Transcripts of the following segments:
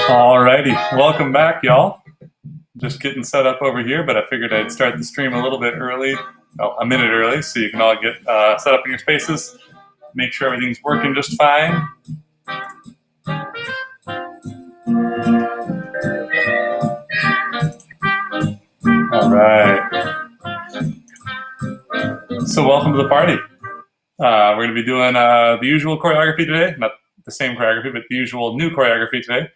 Alrighty, welcome back, y'all. Just getting set up over here, but I figured I'd start the stream a little bit early, a minute early, so you can all get set up in your spaces, make sure everything's working just fine. All right. So welcome to the party. We're going to be doing the usual choreography today, not the same choreography, but the usual new choreography today.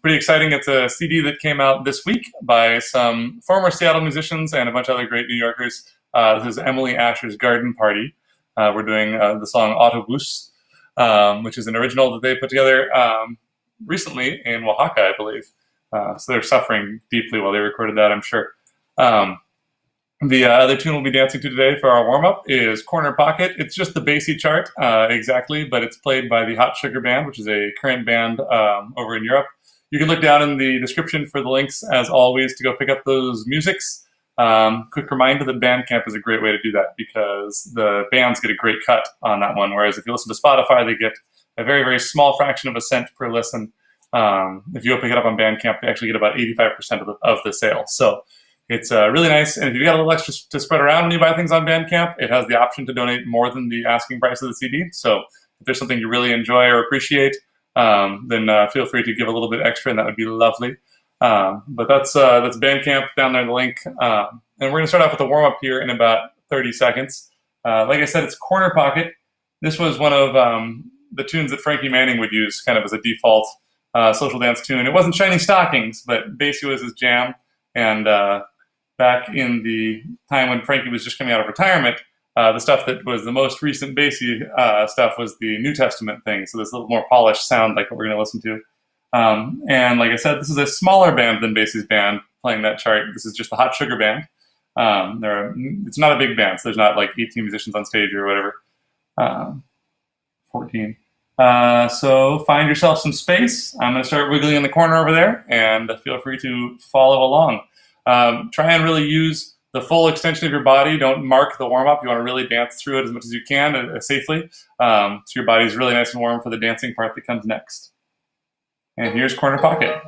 Pretty exciting. It's a CD that came out this week by some former Seattle musicians and a bunch of other great New Yorkers. This is Emily Asher's Garden Party. We're doing the song Autobús, which is an original that they put together recently in Oaxaca, I believe. So they're suffering deeply while they recorded that, I'm sure. The other tune we'll be dancing to today for our warm-up is Corner Pocket. It's just the bassy chart, exactly, but it's played by the Hot Sugar Band, which is a current band over in Europe. You can look down in the description for the links, as always, to go pick up those musics. Quick reminder that Bandcamp is a great way to do that because the bands get a great cut on that one, whereas if you listen to Spotify, they get a very, very small fraction of a cent per listen. If you go pick it up on Bandcamp, they actually get about 85% of the sale. So it's really nice, and if you've got a little extra to spread around when you buy things on Bandcamp, it has the option to donate more than the asking price of the CD. So if there's something you really enjoy or appreciate, then feel free to give a little bit extra, and that would be lovely. But that's Bandcamp down there in the link. And we're going to start off with a warm-up here in about 30 seconds. Like I said, it's Corner Pocket. This was one of the tunes that Frankie Manning would use kind of as a default social dance tune. It wasn't Shiny Stockings, but Basie was his jam. And back in the time when Frankie was just coming out of retirement, the stuff that was the most recent Basie stuff was the New Testament thing. So there's a little more polished sound like what we're going to listen to. And like I said, this is a smaller band than Basie's band playing that chart. This is just the Hot Sugar Band. It's not a big band, so there's not like 18 musicians on stage or whatever. 14. So find yourself some space. I'm going to start wiggling in the corner over there, and feel free to follow along. Try and really use the full extension of your body. Don't mark the warm-up. You want to really dance through it as much as you can safely. So your body's really nice and warm for the dancing part that comes next. And here's Corner Pocket.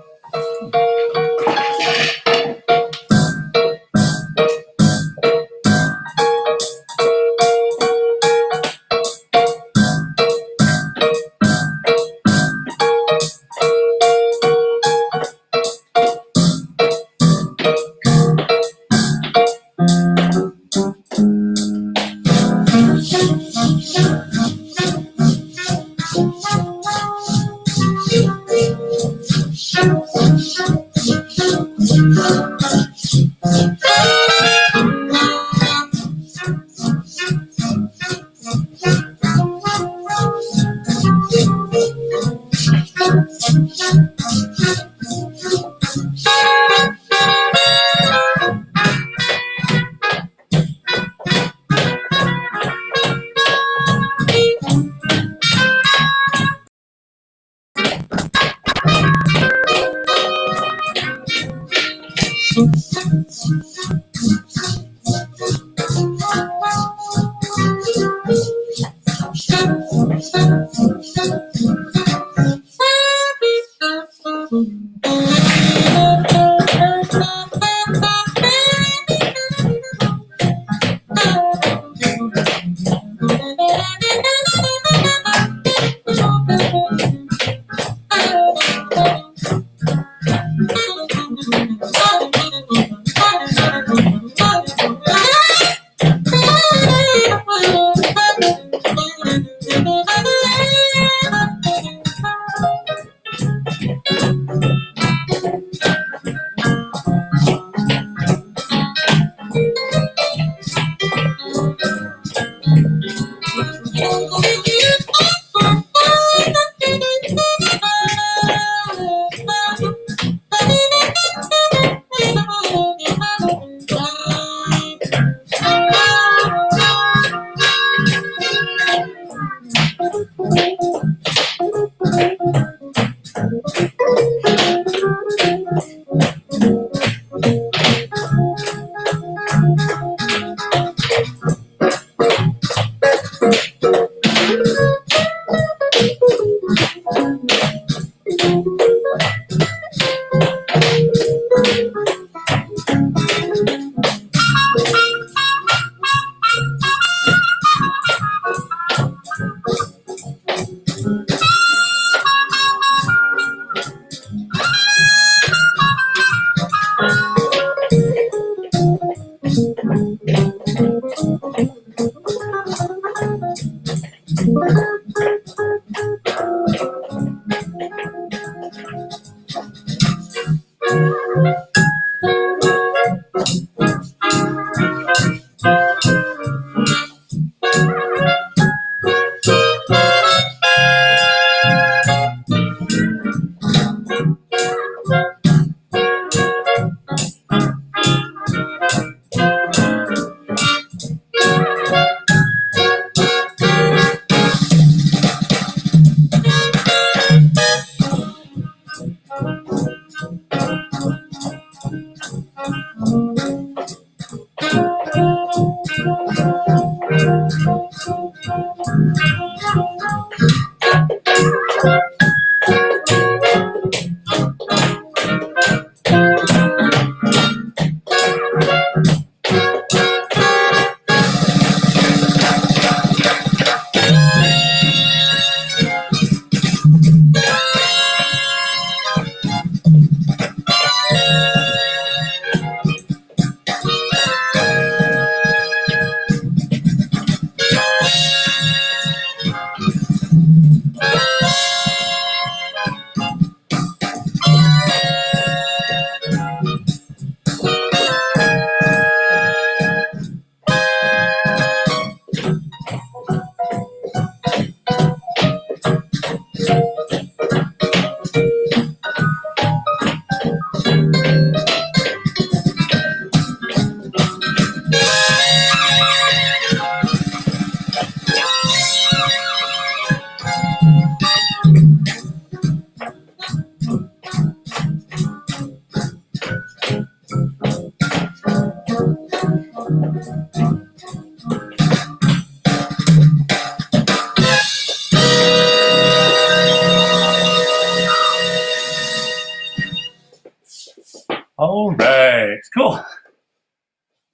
All right, cool.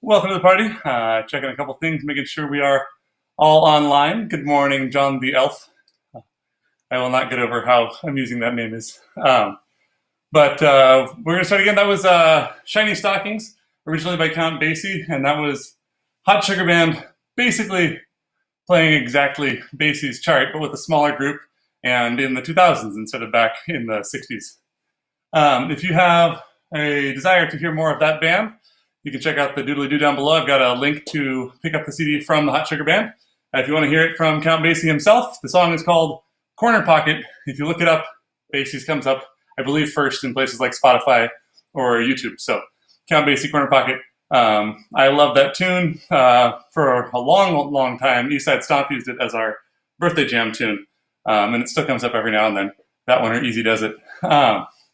Welcome to the party. Checking a couple things, making sure we are all online. Good morning, John the Elf. I will not get over how amusing that name is. But we're going to start again. That was Shiny Stockings, originally by Count Basie, and that was Hot Sugar Band, basically playing exactly Basie's chart, but with a smaller group and in the 2000s instead of back in the 60s. If you have a desire to hear more of that band, you can check out the doodly-doo down below. I've got a link to pick up the CD from the Hot Sugar Band. If you want to hear it from Count Basie himself, the song is called Corner Pocket. If you look it up, Basie's comes up, I believe, first in places like Spotify or YouTube. So Count Basie, Corner Pocket. I love that tune. For a long, long time, Eastside Stomp used it as our birthday jam tune. And it still comes up every now and then. That one or Easy Does It.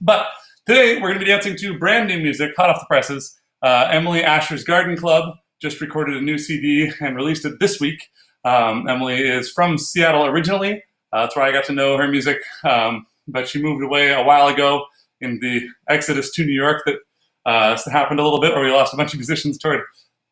But today, we're going to be dancing to brand new music, hot off the presses. Emily Asher's Garden Club just recorded a new CD and released it this week. Emily is from Seattle originally. That's where I got to know her music. But she moved away a while ago in the exodus to New York that happened a little bit, where we lost a bunch of musicians toward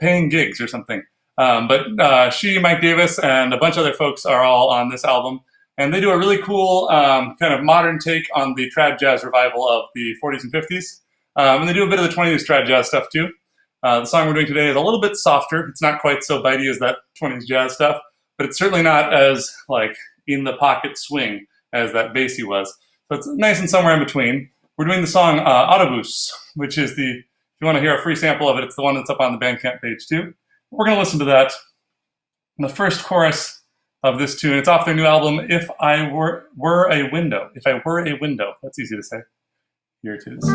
paying gigs or something. But she, Mike Davis, and a bunch of other folks are all on this album. And they do a really cool kind of modern take on the trad jazz revival of the 40s and 50s. And they do a bit of the 20s trad jazz stuff too. The song we're doing today is a little bit softer. It's not quite so bitey as that 20s jazz stuff, but it's certainly not as like in the pocket swing as that Basie was. So it's nice and somewhere in between. We're doing the song Autobús, which is if you want to hear a free sample of it, it's the one that's up on the Bandcamp page too. We're going to listen to that. The first chorus of this tune, it's off their new album, If I Were a Window. If I Were a Window. That's easy to say. Here it is.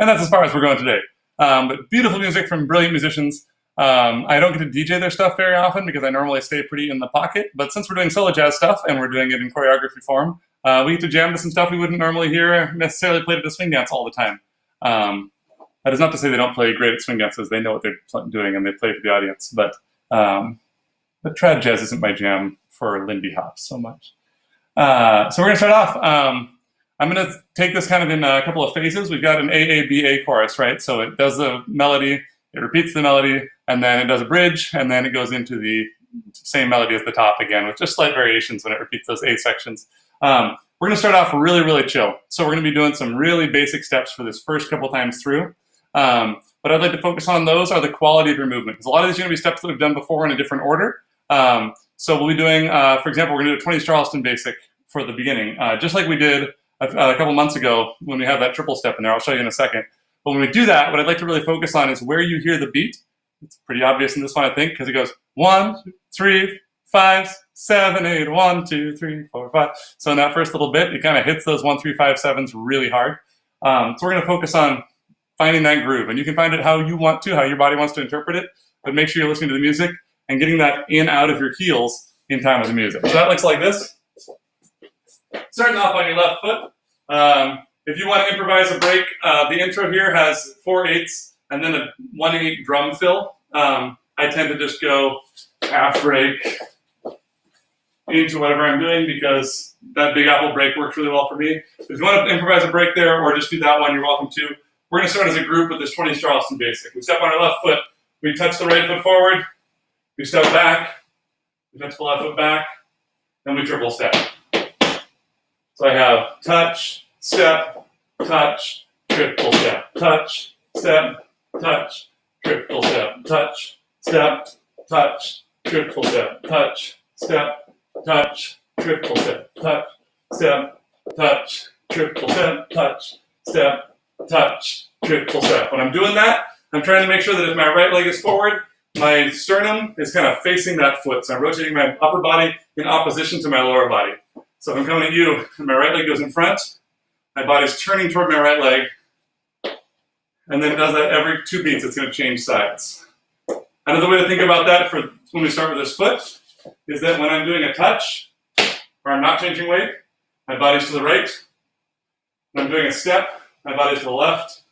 And that's as far as we're going today. But beautiful music from brilliant musicians. I don't get to DJ their stuff very often because I normally stay pretty in the pocket. But since we're doing solo jazz stuff and we're doing it in choreography form, we get to jam to some stuff we wouldn't normally hear necessarily played at a swing dance all the time. That is not to say they don't play great at swing dances. They know what they're doing and they play for the audience. But trad jazz isn't my jam for Lindy Hop so much. So we're going to start off. I'm going to take this kind of in a couple of phases. We've got an AABA chorus, right? So it does the melody it repeats the melody, and then it does a bridge, and then it goes into the same melody as the top again, with just slight variations when it repeats those 8 sections. We're going to start off really, really chill. So we're going to be doing some really basic steps for this first couple times through. What I'd like to focus on those are the quality of your movement, because a lot of these are going to be steps that we've done before in a different order. So we'll be doing, for example, we're going to do a 20s Charleston basic for the beginning, just like we did a couple months ago when we have that triple step in there. I'll show you in a second. But when we do that, what I'd like to really focus on is where you hear the beat. It's pretty obvious in this one, I think, because it goes 1, 2, 3, 5, 7, 8, 1, 2, 3, 4, 5. So in that first little bit, it kind of hits those 1, 3, 5, 7s really hard. So we're going to focus on finding that groove. And you can find it how you want to, how your body wants to interpret it, but make sure you're listening to the music and getting that in out of your heels in time with the music. So that looks like this. Starting off on your left foot. If you want to improvise a break, the intro here has 4/8 and then a 1/8 drum fill. I tend to just go half break into whatever I'm doing because that Big Apple break works really well for me. If you want to improvise a break there or just do that one, you're welcome to. We're going to start as a group with this 20s Charleston basic. We step on our left foot, we touch the right foot forward, we step back, we touch the left foot back, then we triple step. So I have touch, step, touch, triple step, touch, step, touch, triple step, touch, step, touch, triple step, touch, step, touch, triple step, touch, step, touch, triple step, touch, step, touch, triple step. When I'm doing that, I'm trying to make sure that if my right leg is forward, my sternum is kind of facing that foot. So I'm rotating my upper body in opposition to my lower body. So if I'm coming at you and my right leg goes in front, my body's turning toward my right leg, and then it does that every 2 beats. It's going to change sides. Another way to think about that for when we start with this foot is that when I'm doing a touch, where I'm not changing weight, my body's to the right. When I'm doing a step, my body's to the left.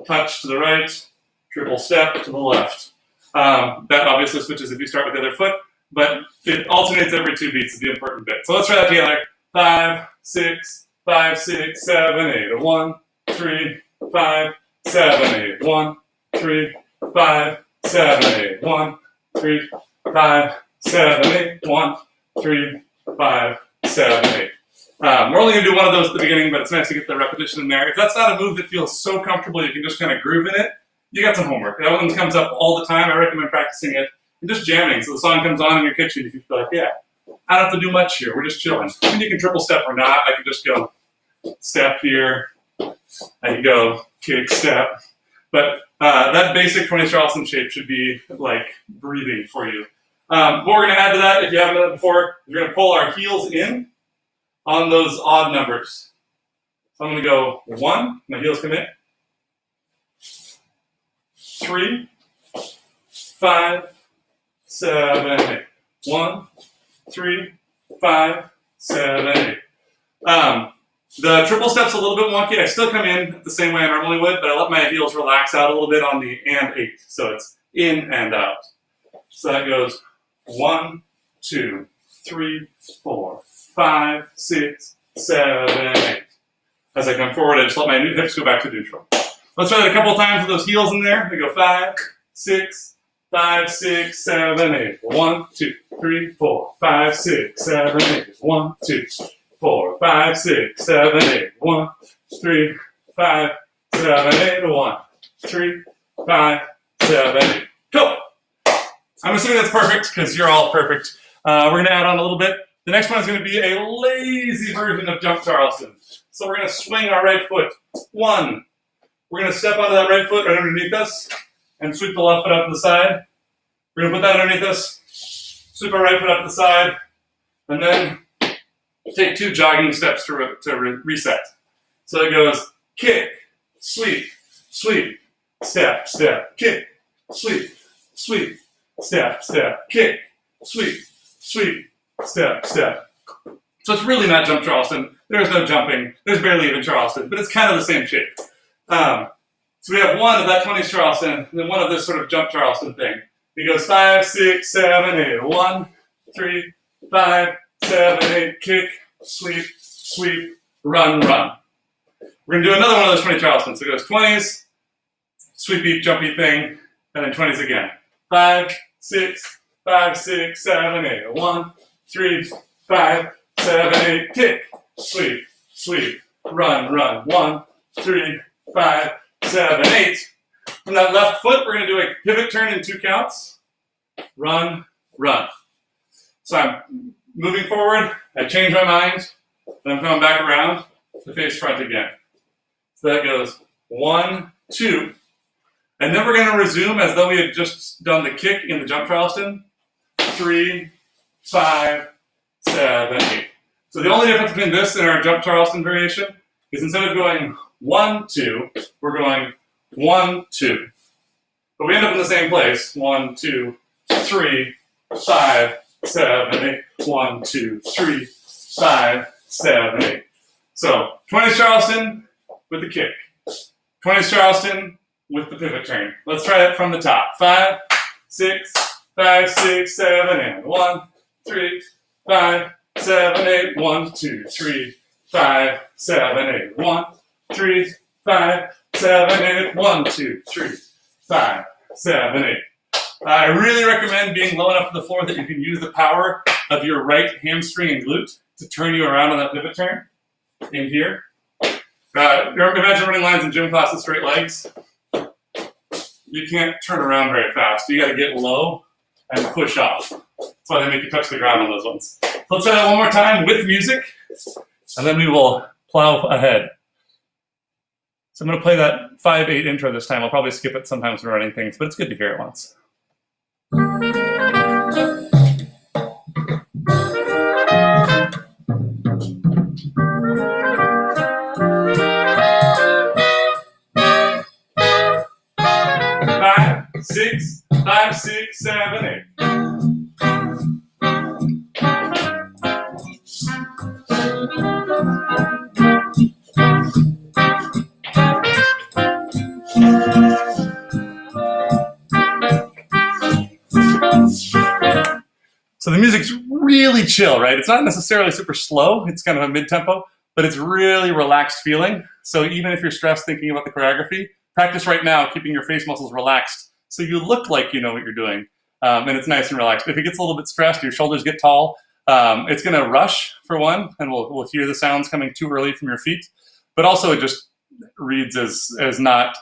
Touch to the right, triple step to the left. That obviously switches if you start with the other foot, but it alternates every 2 beats is the important bit. So let's try that together. 5, 6, 5, 6, 7, 8. 1, 3, 5, 7, 8. 1, 3, 5, 7, 8. 1, 3, 5, 7, 8. 1, 3, 5, 7, 8. We're only going to do one of those at the beginning, but it's nice to get the repetition in there. If that's not a move that feels so comfortable you can just kind of groove in it, you got some homework. That one comes up all the time. I recommend practicing it and just jamming. So the song comes on in your kitchen, you can feel like, yeah, I don't have to do much here. We're just chilling. And you can triple step or not. I can just go step here. I can go kick, step. But that basic 20s Charleston shape should be like breathing for you. What we're going to add to that, if you haven't done it before, we're going to pull our heels in on those odd numbers. So I'm going to go 1, my heels come in, 3, 5, 7, 8. 1, 3, 5, 7, 8. The triple step's a little bit wonky. I still come in the same way I normally would, but I let my heels relax out a little bit on the and 8. So it's in and out. So that goes 1, 2, 3, 4, 5, 6, 7, 8. As I come forward, I just let my hips go back to neutral. Let's try that a couple times with those heels in there. We go 5, 6, 5, 6, 7, 8. 1, 2, 3, 4, 5, 6, 7, 8. 1, 2, 4, 5, 6, 7, 8. 1, 3, 5, 7, 8. 1, 3, 5, 7, 8. Cool. I'm assuming that's perfect because you're all perfect. We're going to add on a little bit. The next one is going to be a lazy version of jump Charleston. So we're going to swing our right foot. 1. We're going to step onto that right foot right underneath us and sweep the left foot up to the side. We're going to put that underneath us, sweep our right foot up to the side, and then take 2 jogging steps to reset. So it goes kick, sweep, sweep, step, step, kick, sweep, sweep, step, step, kick, sweep, sweep, step, step. So it's really not jump Charleston. There's no jumping. There's barely even Charleston, but it's kind of the same shape. So we have one of that 20s Charleston, and then one of this sort of jump Charleston thing. It goes 5, 6, 7, 8. 1, 3, 5, 7, 8. Kick, sweep, sweep, run, run. We're going to do another one of those 20 Charlestons. So it goes 20s, sweepy, jumpy thing, and then 20s again. 5, 6, 5, 6, 7, 8. 1, 3, 5, 7, 8. Kick, sweep, sweep, run, run. 1, 3, 5, 7, 8. From that left foot, we're going to do a pivot turn in 2 counts. Run, run. So I'm moving forward, I change my mind, then I'm coming back around to face front again. So that goes 1, 2, and then we're going to resume as though we had just done the kick in the jump Charleston. 3, 5, 7, 8. So the only difference between this and our jump Charleston variation is instead of going 1, 2, we're going 1, 2. But we end up in the same place. 1, 2, 3, 5, 7, 8. 1, 2, 3, 5, 7, 8. So 20s Charleston with the kick. 20s Charleston with the pivot turn. Let's try it from the top. 5, 6, 5, 6, 7, and 1, 3, 5, 7, 8. 1, 2, 3, 5, 7, 8. 1, 3, 5, 7, 8. 1, 2, 3, 5, 7, 8. I really recommend being low enough to the floor that you can use the power of your right hamstring and glute to turn you around on that pivot turn in here. Imagine running lines in gym class with straight legs. You can't turn around very fast. You got to get low and push off. That's why they make you touch the ground on those ones. So let's try that one more time with music, and then we will plow ahead. So I'm going to play that 5/8 intro this time. I'll probably skip it sometimes when running things, but it's good to hear it once. 6, 5, 6, 7, 8. So the music's really chill, right? It's not necessarily super slow. It's kind of a mid-tempo, but it's really relaxed feeling. So even if you're stressed thinking about the choreography, practice right now keeping your face muscles relaxed so you look like you know what you're doing. And it's nice and relaxed. If it gets a little bit stressed, your shoulders get tall, it's going to rush for one, and we'll hear the sounds coming too early from your feet. But also it just reads as not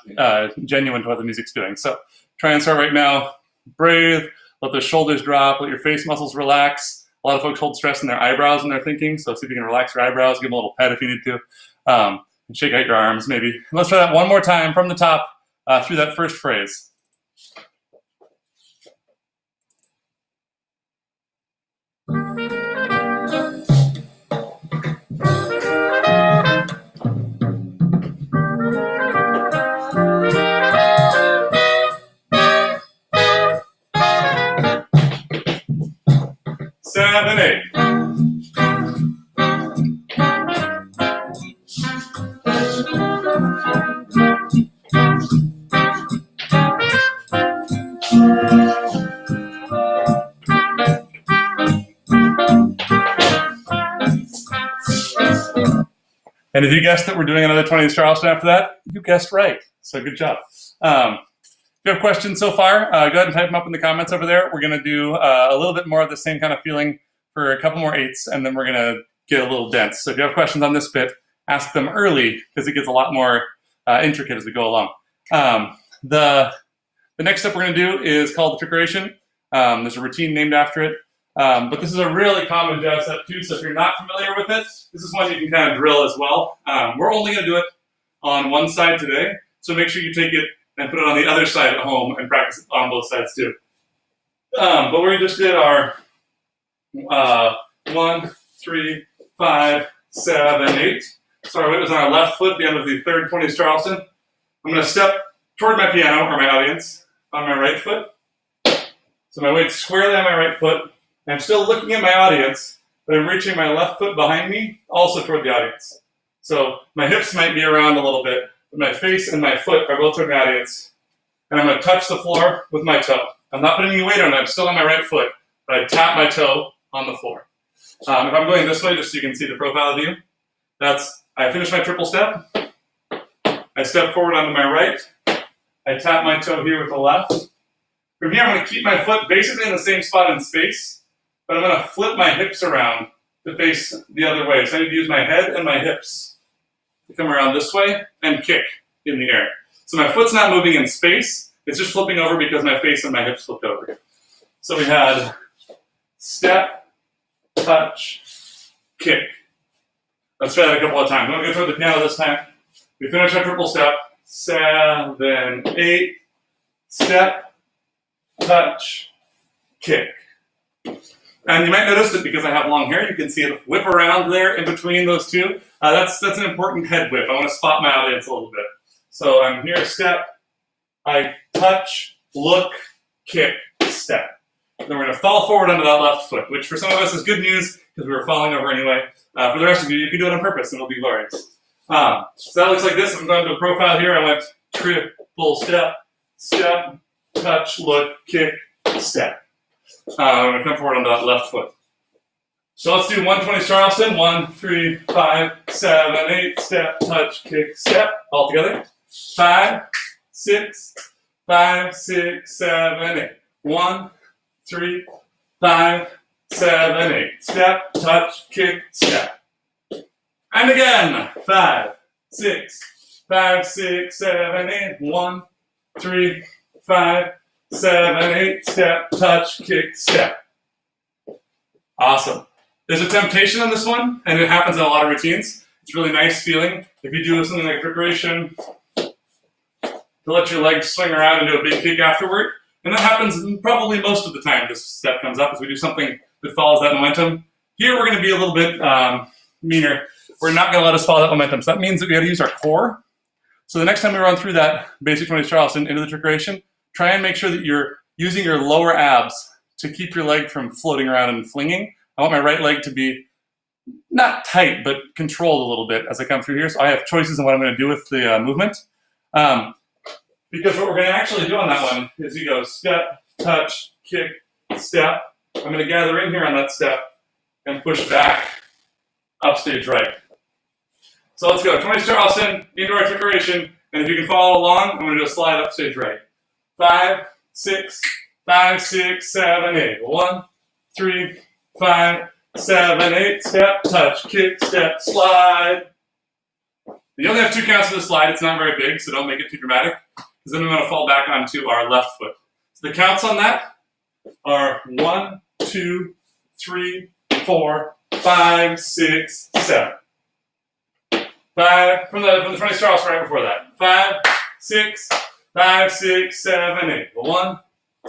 genuine to what the music's doing. So try and start right now. Breathe. Let the shoulders drop. Let your face muscles relax. A lot of folks hold stress in their eyebrows when they're thinking. So see if you can relax your eyebrows. Give them a little pet if you need to. And shake out your arms maybe. And let's try that one more time from the top through that first phrase. Seven, 8. And if you guessed that we're doing another 20s Charleston after that, you guessed right. So good job. If you have questions so far, go ahead and type them up in the comments over there. We're going to do a little bit more of the same kind of feeling for a couple more 8s, and then we're going to get a little dense. So if you have questions on this bit, ask them early because it gets a lot more intricate as we go along. The next step we're going to do is called the trickeration. There's a routine named after it. But this is a really common jazz step too, so if you're not familiar with it, this is one you can kind of drill as well. We're only going to do it on one side today, so make sure you take it and put it on the other side at home and practice it on both sides too. But we just did our 1, 3, 5, 7, 8. So our weight was on our left foot at the end of the third 20s Charleston. I'm going to step toward my piano or my audience on my right foot. So my weight's squarely on my right foot. I'm still looking at my audience, but I'm reaching my left foot behind me, also toward the audience. So my hips might be around a little bit, but my face and my foot are both toward my audience. And I'm going to touch the floor with my toe. I'm not putting any weight on it. I'm still on my right foot, but I tap my toe on the floor. If I'm going this way, just so you can see the profile view, I finish my triple step. I step forward onto my right. I tap my toe here with the left, From here, I'm going to keep my foot basically in the same spot in space, but I'm going to flip my hips around to face the other way. So I need to use my head and my hips to come around this way and kick in the air. So my foot's not moving in space, it's just flipping over because my face and my hips flipped over. So we had step, touch, kick. Let's try that a couple of times. I'm going to go through the piano this time. We finish our triple step. 7, 8, step, touch, kick. And you might notice that because I have long hair, you can see it whip around there in between those two. That's an important head whip. I want to spot my audience a little bit. So I'm here, step, I touch, look, kick, step. Then we're going to fall forward onto that left foot, which for some of us is good news because we were falling over anyway. For the rest of you can do it on purpose and it'll be glorious. So that looks like this. I'm going to a profile here. I went triple step, step, touch, look, kick, step. I'm going to come forward onto that left foot. So let's do 120 Charleston. 1, 3, 5, 7, 8, step, touch, kick, step. All together. 5, 6, 5, 6, 7, 8. 1, 3, 5, 7, 8. Step, touch, kick, step. And again, 5, 6, 5, 6, 7, 8. 1, 3, 5, 7, 8. Step, touch, kick, step. Awesome. There's a temptation on this one, and it happens in a lot of routines. It's really nice feeling if you do something like preparation to let your legs swing around and do a big kick afterward. And that happens probably most of the time this step comes up as we do something that follows that momentum. Here we're going to be a little bit meaner. We're not going to let us follow that momentum. So that means that we got to use our core. So the next time we run through that basic 20 Charleston into the trickeration, try and make sure that you're using your lower abs to keep your leg from floating around and flinging. I want my right leg to be not tight, but controlled a little bit as I come through here. So I have choices on what I'm going to do with the movement. Because what we're going to actually do on that one is you go step, touch, kick, step. I'm going to gather in here on that step and push back upstage right. So let's go. 20 Charleston, into our trickeration. And if you can follow along, I'm going to do a slide upstage right. 5, 6, 5, 6, 7, 8. 1, 3, 5, 7, 8. Step, touch, kick, step, slide. You only have 2 counts for the slide. It's not very big, so don't make it too dramatic. Because then we're going to fall back onto our left foot. So the counts on that are 1, 2, 3, 4, 5, 6, 7. 5 from the 20 Charleston right before that. 5, 6, 5, 6, 7, 8. 1,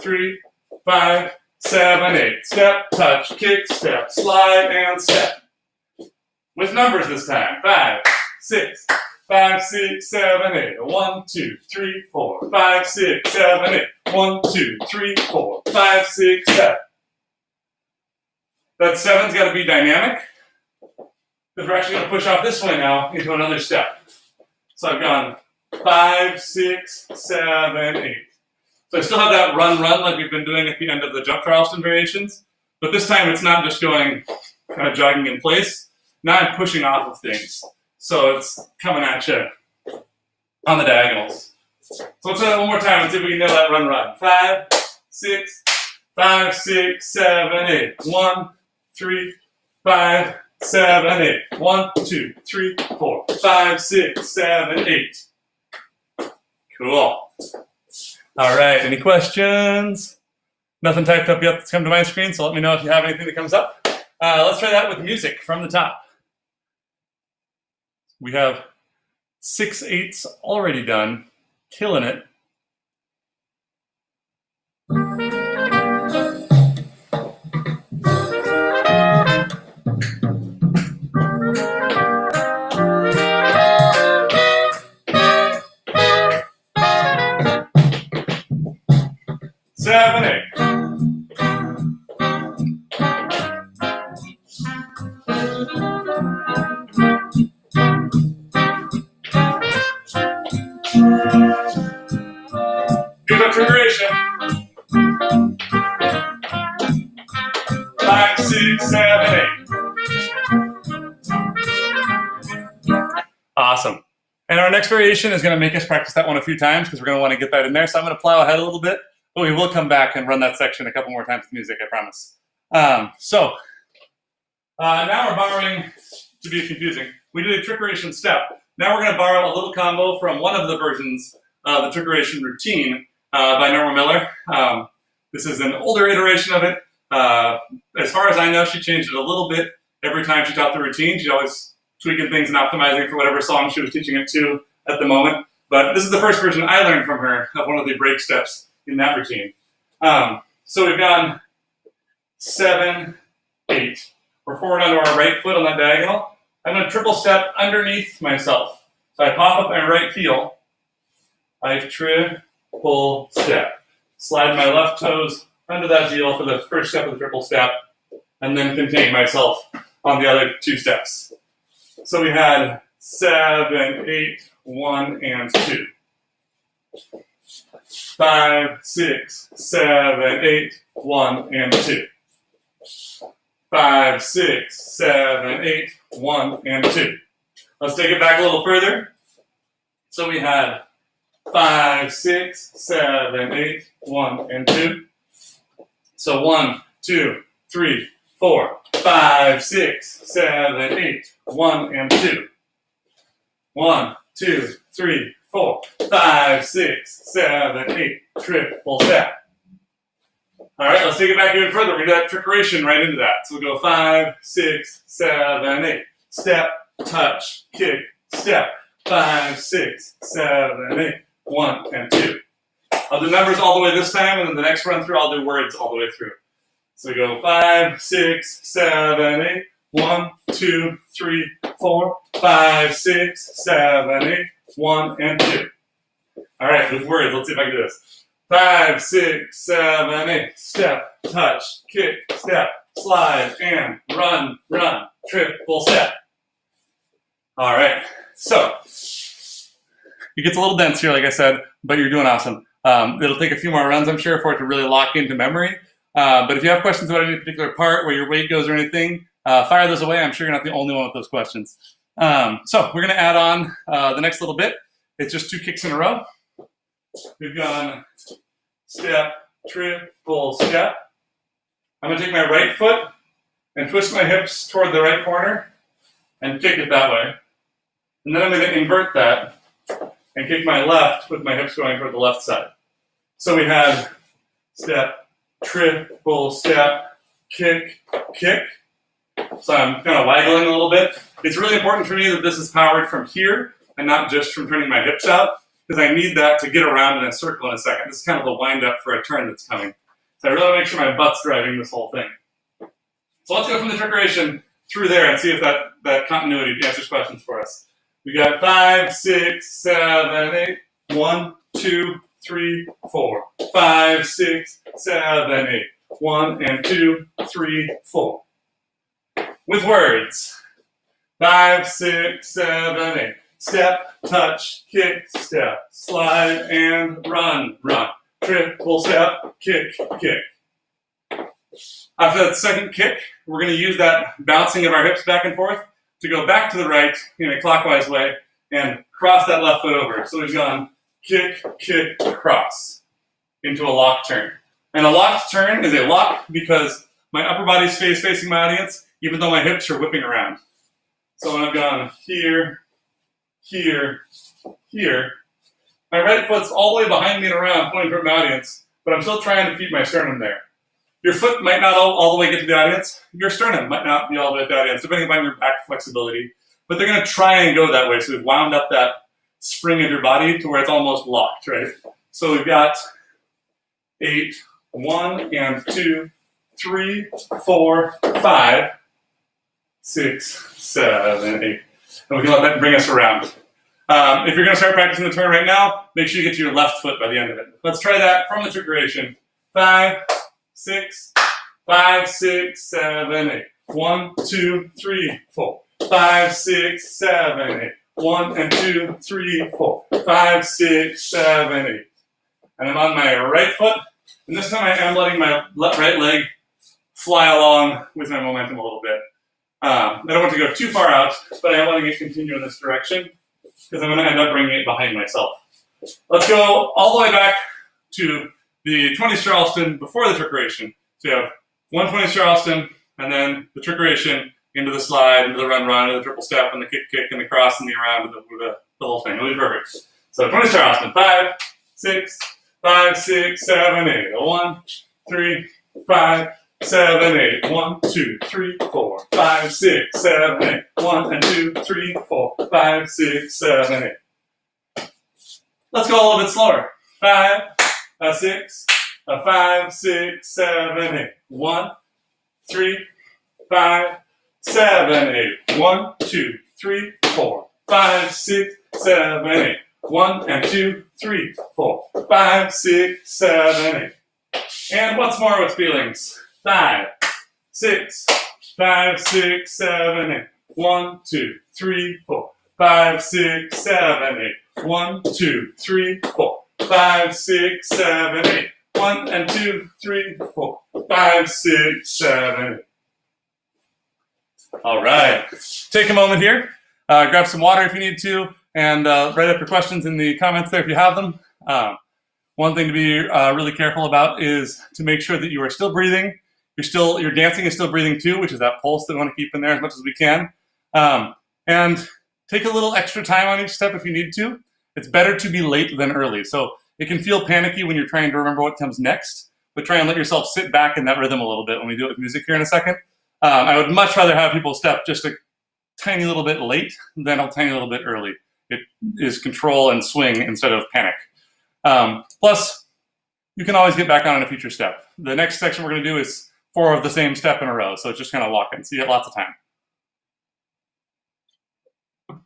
3, 5, 7, 8. Step, touch, kick, step, slide, and step. With numbers this time. 5, 6, 5, 6, 7, 8. 1, 2, 3, 4, 5, 6, 7, 8. 1, 2, 3, 4, 5, 6, 7. That 7's got to be dynamic. Because we're actually going to push off this way now into another step. So I've gone 5, 6, 7, 8. So I still have that run like we've been doing at the end of the jump Charleston variations. But this time it's not just going kind of jogging in place. Now I'm pushing off of things. So it's coming at you on the diagonals. So let's try that one more time and see if we can nail that run. 5, 6, 5, 6, 7, 8. 1, 3, 5, 7, 8. 1, 2, 3, 4, 5, 6, 7, 8. Cool. All right, any questions? Nothing typed up yet that's come to my screen, so let me know if you have anything that comes up. Let's try that with music from the top. We have 6/8 already done, killing it. Seven, 8. Good integration. 5, 6, 7, 8. Awesome. And our next variation is going to make us practice that one a few times because we're going to want to get that in there. So I'm going to plow ahead a little bit. but we will come back and run that section a couple more times with music, I promise. Now we're borrowing, to be confusing, we did a trickeration step. Now we're going to borrow a little combo from one of the versions of the trickeration routine by Norma Miller. This is an older iteration of it. As far as I know, she changed it a little bit every time she taught the routine. She's always tweaking things and optimizing for whatever song she was teaching it to at the moment. But this is the first version I learned from her of one of the break steps in that routine. So we've gone 7, 8. We're forward onto our right foot on that diagonal. I'm going to triple step underneath myself. So I pop up my right heel. I triple step. Slide my left toes under that heel for the first step of the triple step, and then contain myself on the other 2 steps. So we had 7, 8, 1, and 2. 5, 6, 7, 8, 1, and 2. 5, 6, 7, 8, 1, and 2. Let's take it back a little further. So we had 5, 6, 7, 8, 1, and 2. So 1, 2, 3, 4, 5, 6, 7, 8, 1, and 2. 1, 2, 3, 4, 5, 6, 7, 8. Triple step. All right, let's take it back even further. We're going to do that trickeration right into that. So we'll go 5, 6, 7, 8. Step, touch, kick, step. 5, 6, 7, 8. 1 and 2. I'll do numbers all the way this time, and then the next run through, I'll do words all the way through. So we go 5, 6, 7, 8. 1, 2, 3, 4, 5, 6, 7, 8. 1 and 2. All right, with words, let's see if I can do this. 5, 6, 7, 8. Step, touch, kick, step, slide, and run, run, triple step. All right, so it gets a little dense here, like I said, but you're doing awesome. It'll take a few more runs, I'm sure, for it to really lock into memory. But if you have questions about any particular part, where your weight goes or anything, fire those away. I'm sure you're not the only one with those questions. So we're going to add on the next little bit. It's just 2 kicks in a row. We've gone step, triple step. I'm going to take my right foot and twist my hips toward the right corner and kick it that way. And then I'm going to invert that and kick my left with my hips going toward the left side. So we had step, triple step, kick, kick. So I'm kind of waggling a little bit. It's really important for me that this is powered from here and not just from turning my hips out, because I need that to get around in a circle in a second. This is kind of a wind up for a turn that's coming. So I really want to make sure my butt's driving this whole thing. So let's go from the trickeration through there and see if that continuity answers questions for us. We got 5, 6, 7, 8. 1, 2, 3, 4. 5, 6, 7, 8. 1 and 2, 3, 4. With words. 5, 6, 7, 8. Step, touch, kick, step, slide, and run, run. Triple step, kick, kick. After that second kick, we're going to use that bouncing of our hips back and forth to go back to the right in a clockwise way and cross that left foot over. So we've gone kick, kick, cross into a lock turn. And a locked turn is a lock because my upper body stays facing my audience, even though my hips are whipping around. So when I've gone here, here, here, my right foot's all the way behind me and around, pointing toward my audience, but I'm still trying to keep my sternum there. Your foot might not all the way get to the audience. Your sternum might not be all the way to the audience, depending upon your back flexibility. But they're going to try and go that way. So we've wound up that spring of your body to where it's almost locked, right? So we've got 8, 1 and 2, 3, 4, 5, 6, 7, 8. And we can let that bring us around. If you're going to start practicing the turn right now, make sure you get to your left foot by the end of it. Let's try that from the trickeration. 5, 6, 5, 6, 7, 8. 1, 2, 3, 4. 5, 6, 7, 8. 1 and 2, 3, 4. 5, 6, 7, 8. And I'm on my right foot. And this time I am letting my right leg fly along with my momentum a little bit. I don't want to go too far out, but I am letting it continue in this direction because I'm going to end up bringing it behind myself. Let's go all the way back to the 20s Charleston before the trickeration. So you have 120s Charleston, and then the trickeration into the slide, into the run, into the triple step, and the kick, and the cross, and the around, and the whole thing. It'll be perfect. So 20s Charleston, 5, 6, 5, 6, 7, 8. 1, 3, 5, 7, 8. 1, 2, 3, 4, 5, 6, 7, 8. 1 and 2, 3, 4, 5, 6, 7, 8. Let's go a little bit slower. 5, 6, 5, 6, 7, 8. 1, 3, 5, 7, 8. 1, 2, 3, 4, 5, 6, 7, 8. 1 and 2, 3, 4, 5, 6, 7, 8. And once more with feelings. 5, 6, 5, 6, 7, 8. 1, 2, 3, 4, 5, 6, 7, 8. 1, 2, 3, 4, 5, 6, 7, 8. 1 and 2, 3, 4, 5, 6, 7, 8. All right. Take a moment here. Grab some water if you need to, and write up your questions in the comments there if you have them. One thing to be really careful about is to make sure that you are still breathing. Your dancing is still breathing too, which is that pulse that we want to keep in there as much as we can. And take a little extra time on each step if you need to. It's better to be late than early. So it can feel panicky when you're trying to remember what comes next, but try and let yourself sit back in that rhythm a little bit when we do it with music here in a second. I would much rather have people step just a tiny little bit late than a tiny little bit early. It is control and swing instead of panic. Plus, you can always get back on in a future step. The next section we're going to do is 4 of the same step in a row, so it's just kind of lock-in, so you get lots of time.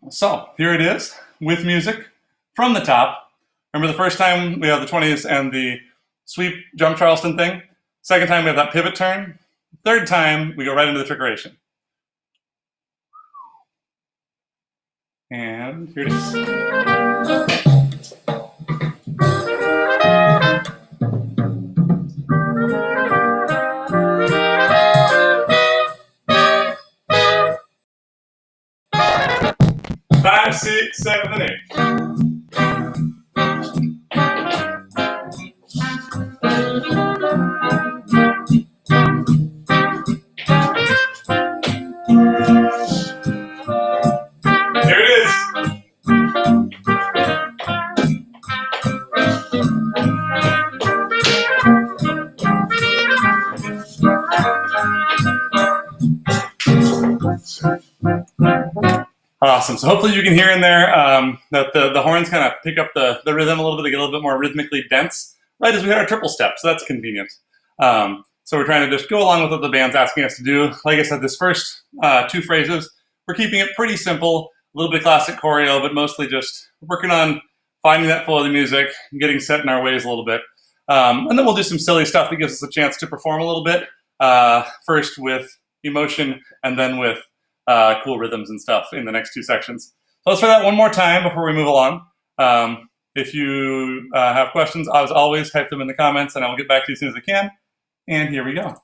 So here it is with music from the top. Remember the first time we have the 20s and the sweep jump Charleston thing? Second time we have that pivot turn. Third time we go right into the trickeration. And here it is. 5, 6, 7, 8. Here it is. Awesome. So hopefully you can hear in there that the horns kind of pick up the rhythm a little bit. They get a little bit more rhythmically dense right as we hit our triple step. So that's convenient. So we're trying to just go along with what the band's asking us to do. Like I said, this first 2 phrases, we're keeping it pretty simple, a little bit classic choreo, but mostly just working on finding that flow of the music, getting set in our ways a little bit. And then we'll do some silly stuff that gives us a chance to perform a little bit, first with emotion and then with cool rhythms and stuff in the next 2 sections. So let's try that one more time before we move along. If you have questions, as always, type them in the comments and I will get back to you as soon as I can. And here we go.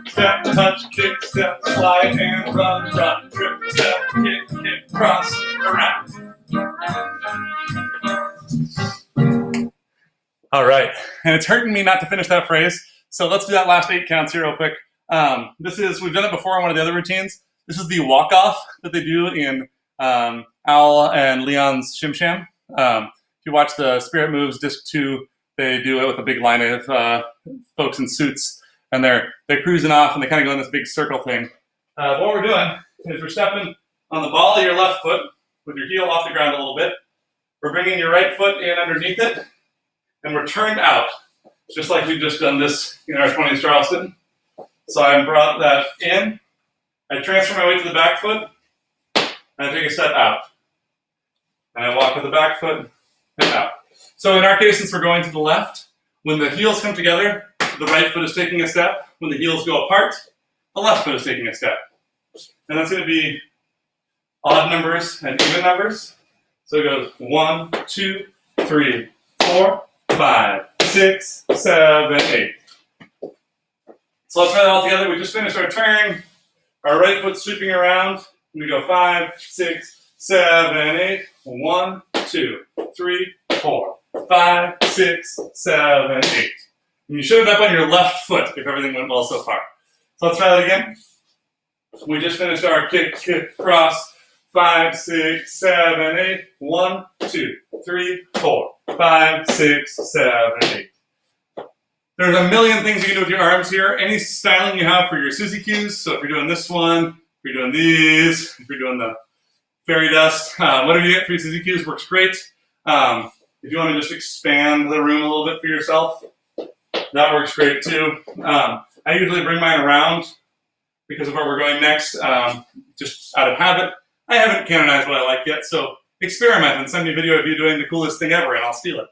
Step, touch, kick, step, slide, and run, run, trip, step, kick, cross, around. All right, and it's hurting me not to finish that phrase, so let's do that last 8 counts here real quick. We've done it before in one of the other routines. This is the walk-off that they do in Al and Leon's Shim Sham. If you watch the Spirit Moves Disc 2, they do it with a big line of folks in suits, and they're cruising off, and they kind of go in this big circle thing. What we're doing is we're stepping on the ball of your left foot with your heel off the ground a little bit. We're bringing your right foot in underneath it, and we're turned out, just like we've just done this in our 20s Charleston. So I brought that in, I transfer my weight to the back foot, and I take a step out. and I walk with the back foot and out. So in our case, since we're going to the left, when the heels come together, the right foot is taking a step. When the heels go apart, the left foot is taking a step. And that's going to be odd numbers and even numbers. So it goes 1, 2, 3, 4, 5, 6, 7, 8. So let's try that all together. We just finished our turn. Our right foot sweeping around. We go 5, 6, 7, 8. 1, 2, 3, 4, 5, 6, 7, 8. And you should have up on your left foot if everything went well so far. So let's try that again. We just finished our kick, cross. 5, 6, 7, 8. 1, 2, 3, 4, 5, 6, 7, 8. There's a million things you can do with your arms here. Any styling you have for your Suzy cues. So if you're doing this one, if you're doing these, if you're doing the fairy dust, whatever you get for your Suzy cues works great. If you want to just expand the room a little bit for yourself, that works great too. I usually bring mine around because of where we're going next, just out of habit. I haven't canonized what I like yet, so experiment and send me a video of you doing the coolest thing ever and I'll steal it.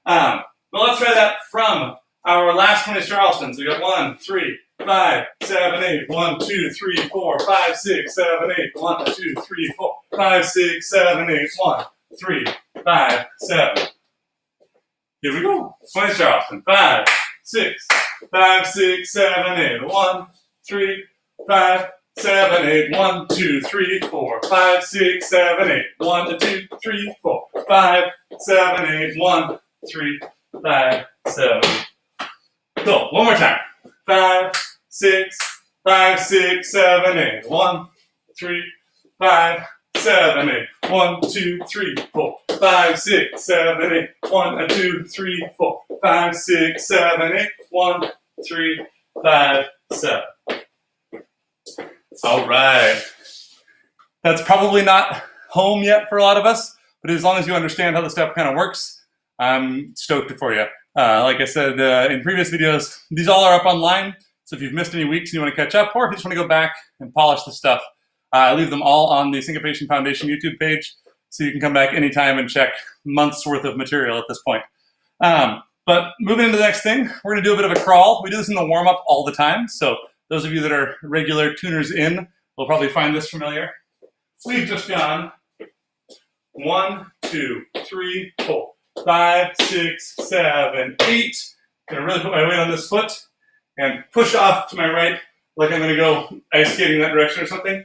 But let's try that from our last 20 Charlestons. We got 1, 3, 5, 7, 8. 1, 2, 3, 4, 5, 6, 7, 8. 1, 2, 3, 4, 5, 6, 7, 8. 1, 3, 5, 7. Here we go. 20 Charleston. 5, 6, 5, 6, 7, 8. 1, 3, 5, 7, 8. 1, 2, 3, 4, 5, 6, 7, 8. 1, 2, 3, 4, 5, 7, 8. 1, 3, 5, 7. Cool. One more time. 5, 6, 5, 6, 7, 8. 1, 3, 5, 7, 8. 1, 2, 3, 4, 5, 6, 7, 8. 1, 2, 3, 4, 5, 6, 7, 8. 1, 3, 5, 7. All right. That's probably not home yet for a lot of us, but as long as you understand how the step kind of works, I'm stoked for you. Like I said in previous videos, these all are up online. So if you've missed any weeks and you want to catch up, or if you just want to go back and polish the stuff, I leave them all on the Syncopation Foundation YouTube page. So you can come back anytime and check months worth of material at this point. But moving into the next thing, we're going to do a bit of a crawl. We do this in the warm-up all the time. So those of you that are regular tuners in will probably find this familiar. We've just gone 1, 2, 3, 4. 5, 6, 7, 8. I'm gonna really put my weight on this foot and push off to my right like I'm gonna go ice skating that direction or something.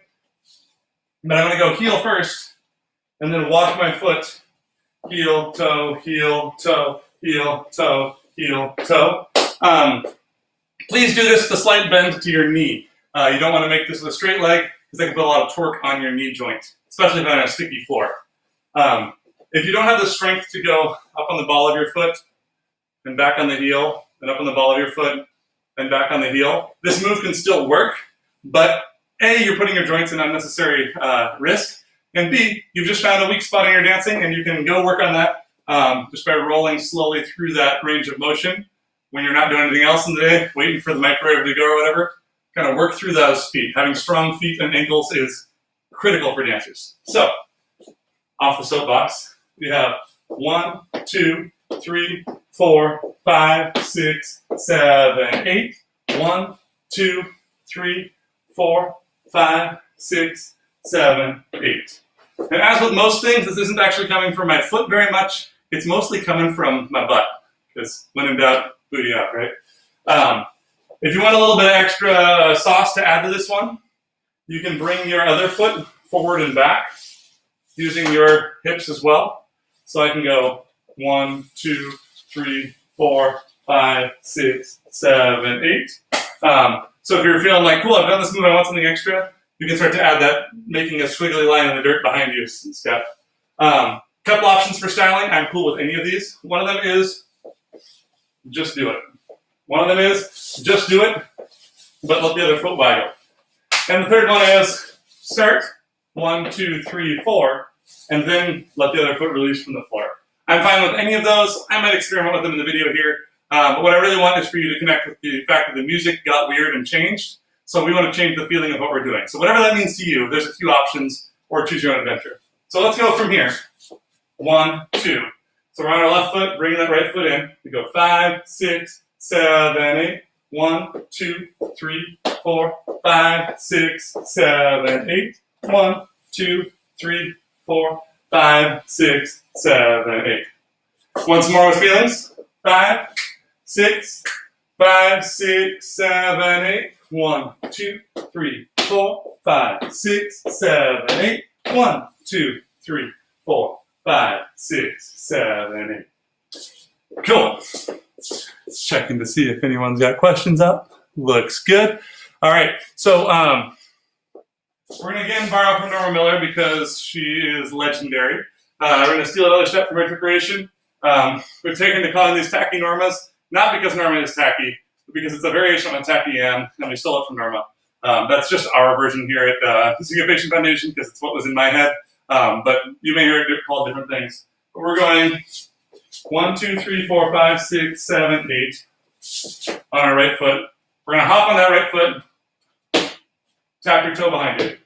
But I'm gonna go heel first and then walk my foot heel, toe, heel, toe, heel, toe, heel, toe. Please do this with a slight bend to your knee. You don't want to make this with a straight leg because that can put a lot of torque on your knee joint, especially if you're on a sticky floor. If you don't have the strength to go up on the ball of your foot and back on the heel, and up on the ball of your foot and back on the heel, this move can still work, but A, you're putting your joints in unnecessary risk, and B, you've just found a weak spot in your dancing, and you can go work on that just by rolling slowly through that range of motion when you're not doing anything else in the day, waiting for the microwave to go or whatever. Kind of work through those feet. Having strong feet and ankles is critical for dancers. So, off the soapbox, we have 1, 2, 3, 4, 5, 6, 7, 8. 1, 2, 3, 4, 5, 6, 7, 8. And as with most things, this isn't actually coming from my foot very much. It's mostly coming from my butt. Because when in doubt, booty out, right? If you want a little bit of extra sauce to add to this one, you can bring your other foot forward and back using your hips as well. So I can go 1, 2, 3, 4, 5, 6, 7, 8. So if you're feeling like, cool, I've done this move, I want something extra, you can start to add that, making a squiggly line in the dirt behind you step. Couple options for styling. I'm cool with any of these. One of them is just do it. One of them is just do it, but let the other foot waggle. And the third one is start 1, 2, 3, 4, and then let the other foot release from the floor. I'm fine with any of those. I might experiment with them in the video here. But what I really want is for you to connect with the fact that the music got weird and changed. So we want to change the feeling of what we're doing. So whatever that means to you, there's a few options, or choose your own adventure. So let's go from here. 1, 2. So we're on our left foot, bringing that right foot in. We go 5, 6, 7, 8. 1, 2, 3, 4, 5, 6, 7, 8. 1, 2, 3, 4, 5, 6, 7, 8. Once more with feelings. 5, 6, 5, 6, 7, 8. 1, 2, 3, 4, 5, 6, 7, 8. 1, 2, 3, 4, 5, 6, 7, 8. Cool. Checking to see if anyone's got questions up. Looks good. All right. So we're going to again borrow from Norma Miller because she is legendary. We're going to steal another step from her trick creation. We've taken to calling these tacky Normas, not because Norma is tacky, but because it's a variation on tacky and we stole it from Norma. That's just our version here at the Syncopation Foundation because it's what was in my head. But you may hear it called different things. But we're going 1, 2, 3, 4, 5, 6, 7, 8 on our right foot. We're going to hop on that right foot, tap your toe behind it.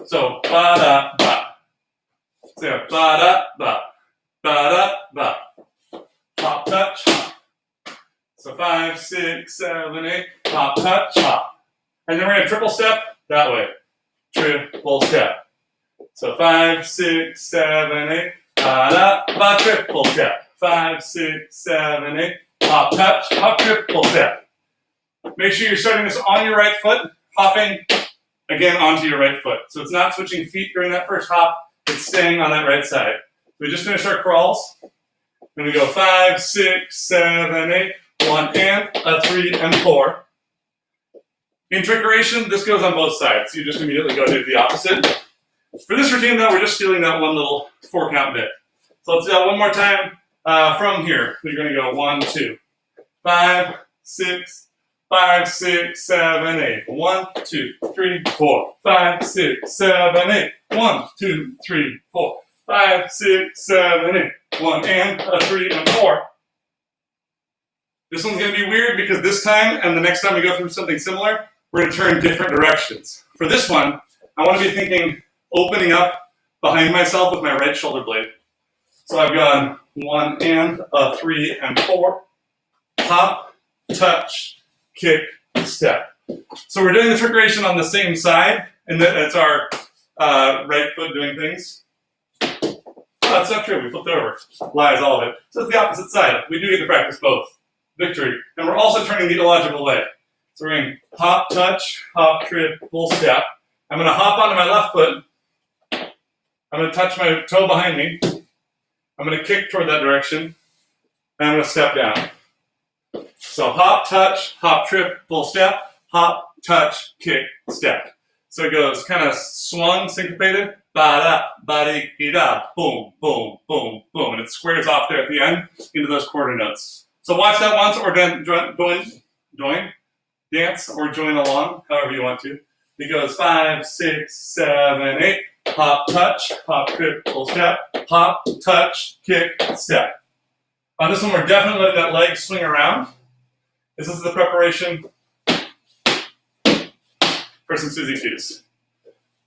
So, ba-da-ba. So, ba-da-ba. Ba-da-ba. Hop, touch, hop. So 5, 6, 7, 8. Hop, touch, hop. And then we're going to triple step that way. Triple step. So 5, 6, 7, 8. Ba-da-ba. Triple step. 5, 6, 7, 8. Hop, touch, hop, triple step. Make sure you're starting this on your right foot, hopping again onto your right foot. So it's not switching feet during that first hop, it's staying on that right side. We just finished our crawls, and we go 5, 6, 7, 8, 1 and a 3 and 4. In trickeration, this goes on both sides. You just immediately go do the opposite. For this routine, though, we're just stealing that one little 4-count bit. So let's do that one more time. From here, we're going to go 1, 2, 5, 6, 5, 6, 7, 8. 1, 2, 3, 4, 5, 6, 7, 8. 1, 2, 3, 4, 5, 6, 7, 8. 1 and a 3 and 4. This one's going to be weird because this time and the next time we go through something similar, we're going to turn different directions. For this one, I want to be thinking opening up behind myself with my right shoulder blade. So I've gone 1 and a 3 and 4. Hop, touch, kick, step. So we're doing the trickeration on the same side, and it's our right foot doing things. Oh, that's not true. We flipped over. Lies, all of it. So it's the opposite side. We do get to practice both. Victory. And we're also turning the illogical way. So we're going hop, touch, hop, triple step. I'm going to hop onto my left foot. I'm going to touch my toe behind me. I'm going to kick toward that direction. And I'm going to step down. So hop, touch, hop, triple step, hop, touch, kick, step. So it goes kind of swung, syncopated, ba-da, ba-dee-da, boom, boom, boom, boom. And it squares off there at the end into those quarter notes. So watch that once or dance or join along, however you want to. It goes 5, 6, 7, 8. Hop, touch, hop, triple step, hop, touch, kick, step. On this one, we're definitely letting that leg swing around. This is the preparation for some Suzy Q's.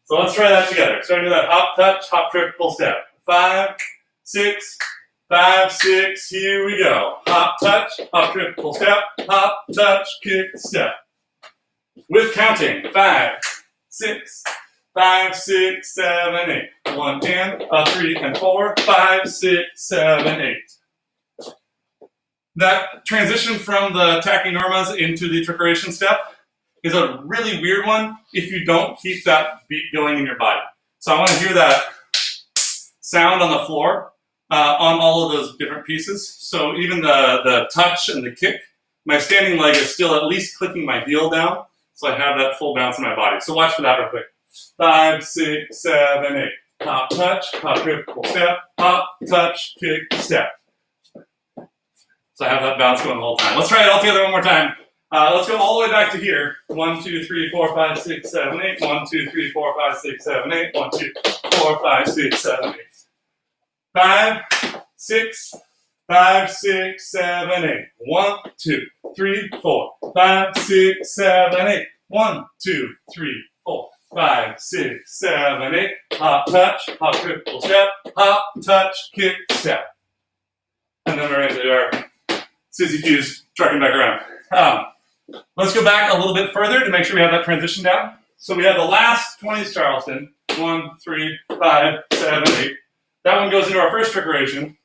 So let's try that together. Starting with that hop, touch, hop, triple step. 5, 6, 5, 6, here we go. Hop, touch, hop, triple step, hop, touch, kick, step. With counting, 5, 6, 5, 6, 7, 8. 1 and a 3 and 4, 5, 6, 7, 8. That transition from the tacky normas into the trickeration step is a really weird one if you don't keep that beat going in your body. So I want to hear that sound on the floor on all of those different pieces. So even the touch and the kick, my standing leg is still at least clicking my heel down, so I have that full bounce in my body. So watch for that real quick. 5, 6, 7, 8. Hop, touch, hop, triple step, hop, touch, kick, step. So I have that bounce going the whole time. Let's try it all together one more time. Let's go all the way back to here. 1, 2, 3, 4, 5, 6, 7, 8. 1, 2, 3, 4, 5, 6, 7, 8. 1, 2, 4, 5, 6, 7, 8. 5, 6, 5, 6, 7, 8. 1, 2, 3, 4, 5, 6, 7, 8. 1, 2, 3, 4, 5, 6, 7, 8. Hop, touch, hop, triple step, hop, touch, kick, step. And then we're into our Sissy Q's trucking back around. Let's go back a little bit further to make sure we have that transition down. So we have the last 20s Charleston. 1, 3, 5, 7, 8. That one goes into our first trickeration.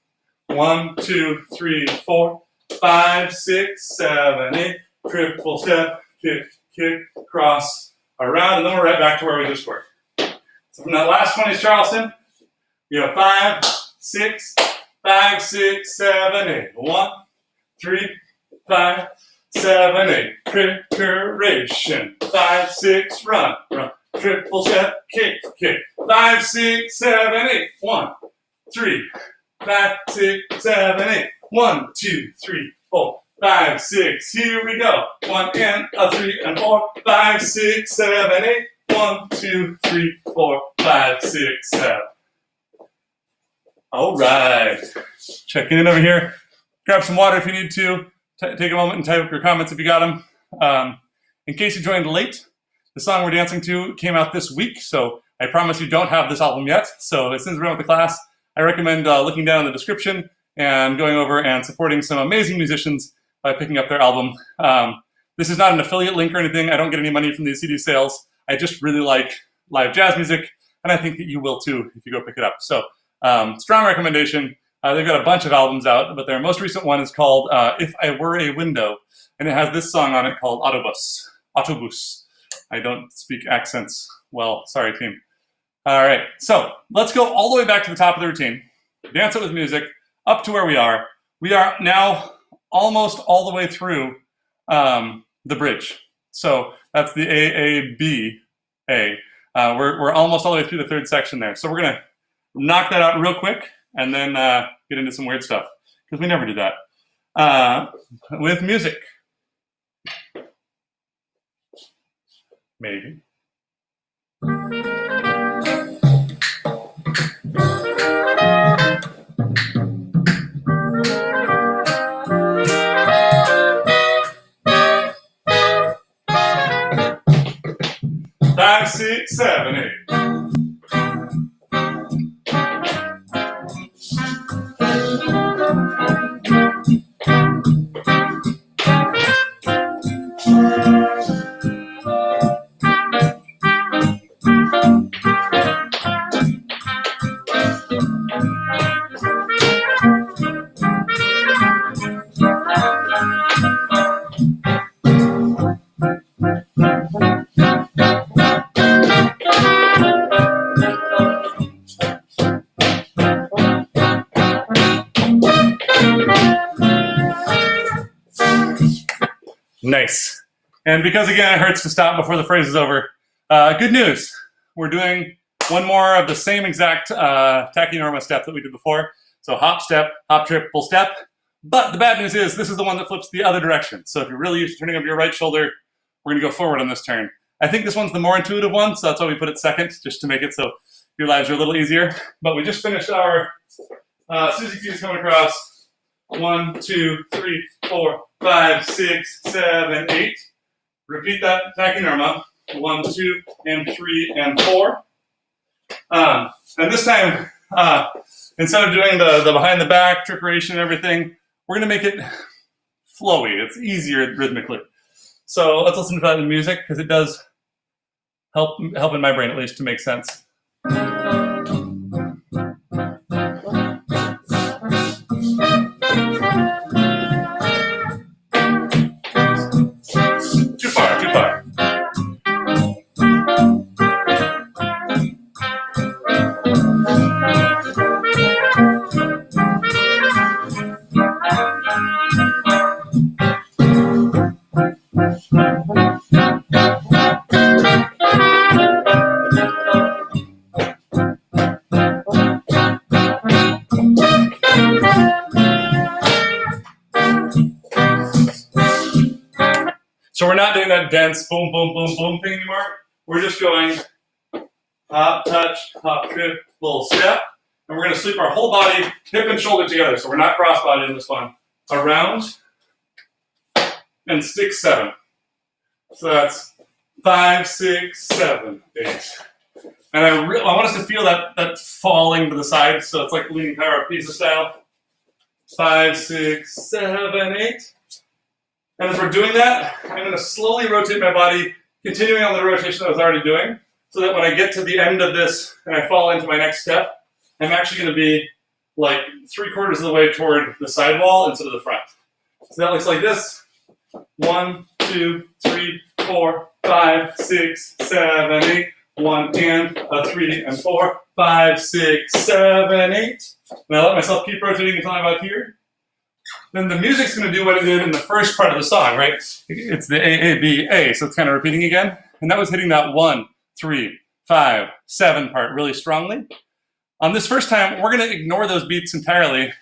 1, 2, 3, 4, 5, 6, 7, 8. Triple step, kick, kick, cross, around, and then we're right back to where we just were. So from that last 20s Charleston, we have 5, 6, 5, 6, 7, 8. 1, 3, 5, 7, 8. Trickeration. 5, 6, run, run. Triple step, kick, kick. 5, 6, 7, 8. 1, 3, 5, 6, 7, 8. 1, 2, 3, 4, 5, 6. Here we go. 1 and a 3 and 4. 5, 6, 7, 8. 1, 2, 3, 4, 5, 6, 7. All right. Checking in over here. Grab some water if you need to. Take a moment and type up your comments if you got them. In case you joined late, the song we're dancing to came out this week, so I promise you don't have this album yet. So as soon as we're done with the class, I recommend looking down in the description and going over and supporting some amazing musicians by picking up their album. This is not an affiliate link or anything. I don't get any money from these CD sales. I just really like live jazz music, and I think that you will too if you go pick it up. So strong recommendation. They've got a bunch of albums out, but their most recent one is called If I Were a Window, and it has this song on it called Autobús. Autobús. I don't speak accents well. Sorry, team. All right, so let's go all the way back to the top of the routine. Dance it with music up to where we are. We are now almost all the way through the bridge. So that's the A. We're almost all the way through the third section there. So we're going to knock that out real quick and then get into some weird stuff, because we never do that. With music. Maybe. Five, 6, 7, 8. Nice. And because, again, it hurts to stop before the phrase is over, good news. We're doing one more of the same exact tachynorma step that we did before. So hop, step, hop, triple step. But the bad news is this is the one that flips the other direction. So if you're really used to turning up your right shoulder, we're going to go forward on this turn. I think this one's the more intuitive one, so that's why we put it second, just to make it so your lives are a little easier. But we just finished our Suzy Q's coming across. 1, 2, 3, 4, 5, 6, 7, 8. Repeat that tachynorma. 1, 2, and 3, and 4. And this time, instead of doing the behind the back trickeration and everything, we're going to make it flowy. It's easier rhythmically. So let's listen to that in music, because it does help in my brain at least to make sense. Too far, too far. So we're not doing that dense boom, boom, boom, boom thing anymore. We're just going hop, touch, hop, triple step. And we're going to sweep our whole body, hip and shoulder together. So we're not cross-body in this one. Around and stick 7. So that's 5, 6, 7, 8. And I want us to feel that falling to the side, so it's like leaning power pizza style. 5, 6, 7, 8. And as we're doing that, I'm going to slowly rotate my body, continuing on the rotation I was already doing, so that when I get to the end of this and I fall into my next step, I'm actually going to be like 3/4 of the way toward the side wall instead of the front. So that looks like this. 1, 2, 3, 4, 5, 6, 7, 8. 1 and a 3 and 4, 5, 6, 7, 8. And I let myself keep rotating until I'm out here. Then the music's going to do what it did in the first part of the song, right? It's the A, A, B, A, so it's kind of repeating again. And that was hitting that 1, 3, 5, 7 part really strongly. On this first time, we're going to ignore those beats entirely,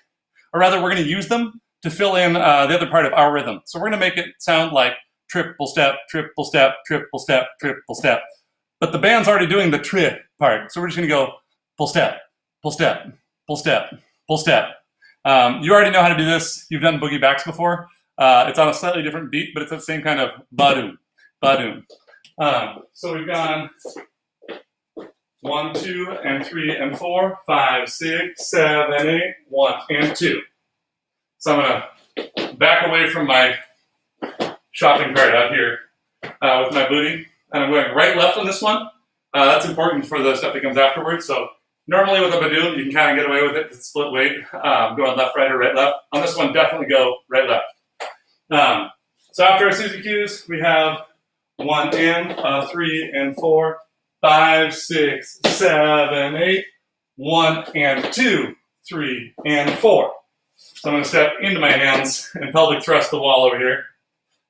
or rather, we're going to use them to fill in the other part of our rhythm. So we're going to make it sound like triple step, triple step, triple step, triple step. But the band's already doing the tri part, so we're just going to go pull step, pull step, pull step, pull step. You already know how to do this. You've done boogie backs before. It's on a slightly different beat, but it's that same kind of ba-doom, ba-doom. So we've gone 1, 2, and 3, and 4, 5, 6, 7, 8, 1, and 2. So I'm going to back away from my shopping cart out here with my booty. And I'm going right left on this one. That's important for the stuff that comes afterwards. So normally with a badoom, you can kind of get away with it. It's split weight, going left, right, or right, left. On this one, definitely go right, left. So after our Suzy cues, we have 1 and 3 and 4, 5, 6, 7, 8, 1 and 2, 3 and 4. So I'm going to step into my hands and pelvic thrust the wall over here.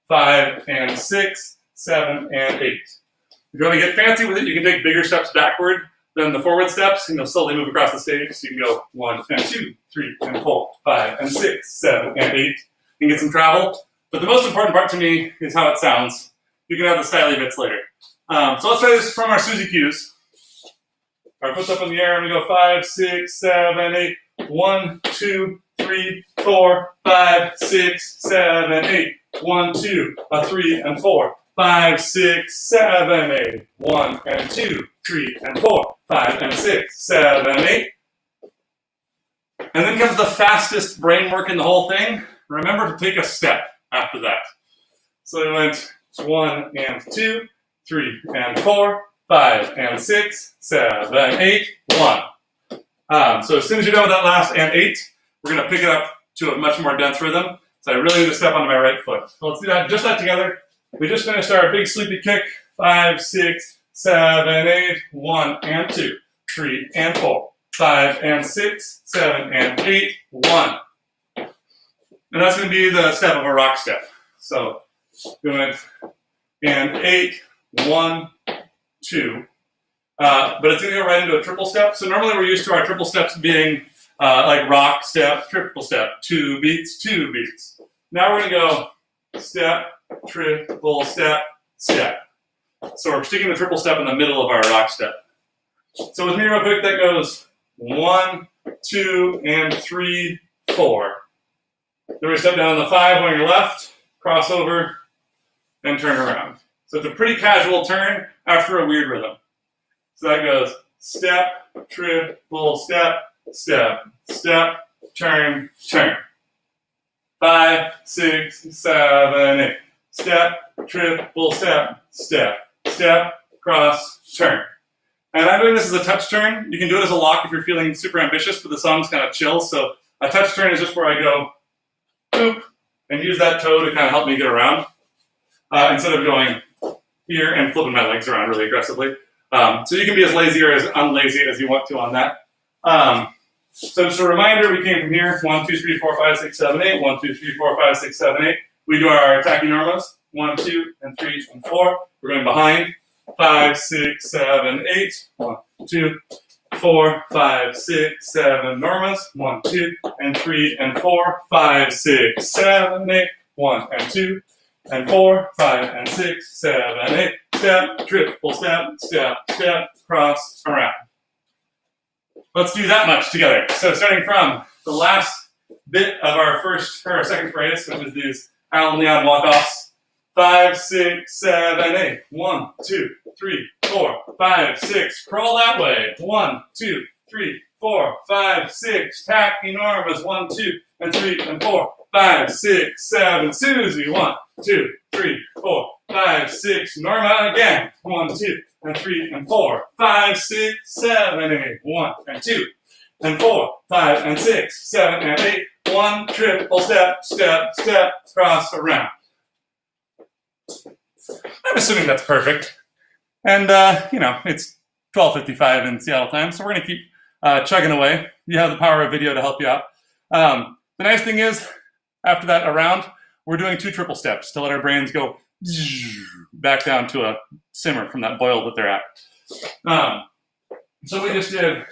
5 and 6, 7 and 8. If you want to get fancy with it, you can take bigger steps backward than the forward steps, and you'll slowly move across the stage. So you can go 1 and 2, 3 and 4, 5 and 6, 7 and 8, and get some travel. But the most important part to me is how it sounds. You can have the styly bits later. So let's try this from our Suzy cues. Our foot's up in the air, and we go 5, 6, 7, 8. 1, 2, 3, 4, 5, 6, 7, 8. 1, 2, 3 and 4. 5, 6, 7, 8. 1 and 2, 3 and 4. 5 and 6, 7, 8. And then comes the fastest brain work in the whole thing. Remember to take a step after that. So we went 1 and 2, 3 and 4, 5 and 6, 7, 8, 1. So as soon as you're done with that last and 8, we're going to pick it up to a much more dense rhythm. So I really need to step onto my right foot. So let's do that, just that together. We just finished our big sleepy kick. 5, 6, 7, 8, 1 and 2, 3 and 4, 5 and 6, 7 and 8, 1. And that's going to be the step of a rock step. So we went and 8, 1, 2. But it's going to go right into a triple step. So normally we're used to our triple steps being like rock, step, triple step, 2 beats, 2 beats. Now we're going to go step, triple step, step. So we're sticking the triple step in the middle of our rock step. So with me real quick, that goes 1, 2, and 3, 4. Then we step down on the 5 on your left, cross over, and turn around. So it's a pretty casual turn after a weird rhythm. So that goes step, triple step, step, step, turn, turn. 5, 6, 7, 8. Step, triple step, step, step, cross, turn. And I'm doing this as a touch turn. You can do it as a lock if you're feeling super ambitious, but the song's kind of chill. So a touch turn is just where I go boop and use that toe to kind of help me get around instead of going here and flipping my legs around really aggressively. So you can be as lazy or as unlazy as you want to on that. So just a reminder, we came from here. 1, 2, 3, 4, 5, 6, 7, 8. 1, 2, 3, 4, 5, 6, 7, 8. We do our attacking normals. 1, 2, and 3, and 4. We're going behind. 5, 6, 7, 8. 1, 2, 4, 5, 6, 7 normas. 1, 2, and 3, and 4. 5, 6, 7, 8. 1, and 2, and 4, 5, and 6, 7, 8. Step, triple step, step, step, cross, around. Let's do that much together. So starting from the last bit of our second phrase, which is these Alan Leon walk-offs. 5, 6, 7, 8. 1, 2, 3, 4, 5, 6. Crawl that way. 1, 2, 3, 4, 5, 6. Tack enormous. 1, 2, and 3, and 4, 5, 6, 7. Susie. 1, 2, 3, 4, 5, 6. Norma again. 1, 2, and 3, and 4, 5, 6, 7, 8. 1, and 2, and 4, 5, and 6, 7, and 8. 1 triple step, step, step, cross around. I'm assuming that's perfect. And, it's 12:55 in Seattle time, so we're going to keep chugging away. You have the power of video to help you out. The nice thing is, after that around, we're doing 2 triple steps to let our brains go back down to a simmer from that boil that they're at. So we just did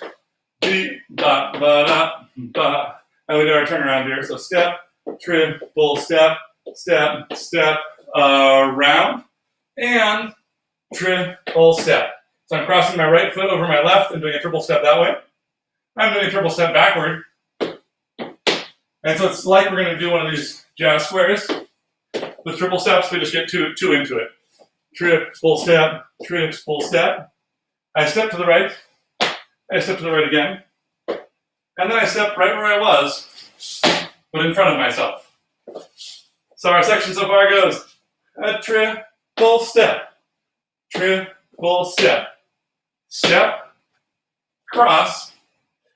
beat, ba, ba, da, ba. And we did our turnaround here. So step, triple step, step, step, around, and triple step. So I'm crossing my right foot over my left and doing a triple step that way. I'm doing a triple step backward. And so it's like we're going to do one of these jazz squares. With triple steps, we just get two into it. Triple step, triple step. I step to the right. I step to the right again. And then I step right where I was, but in front of myself. So our section so far goes a triple step, triple step, step, cross,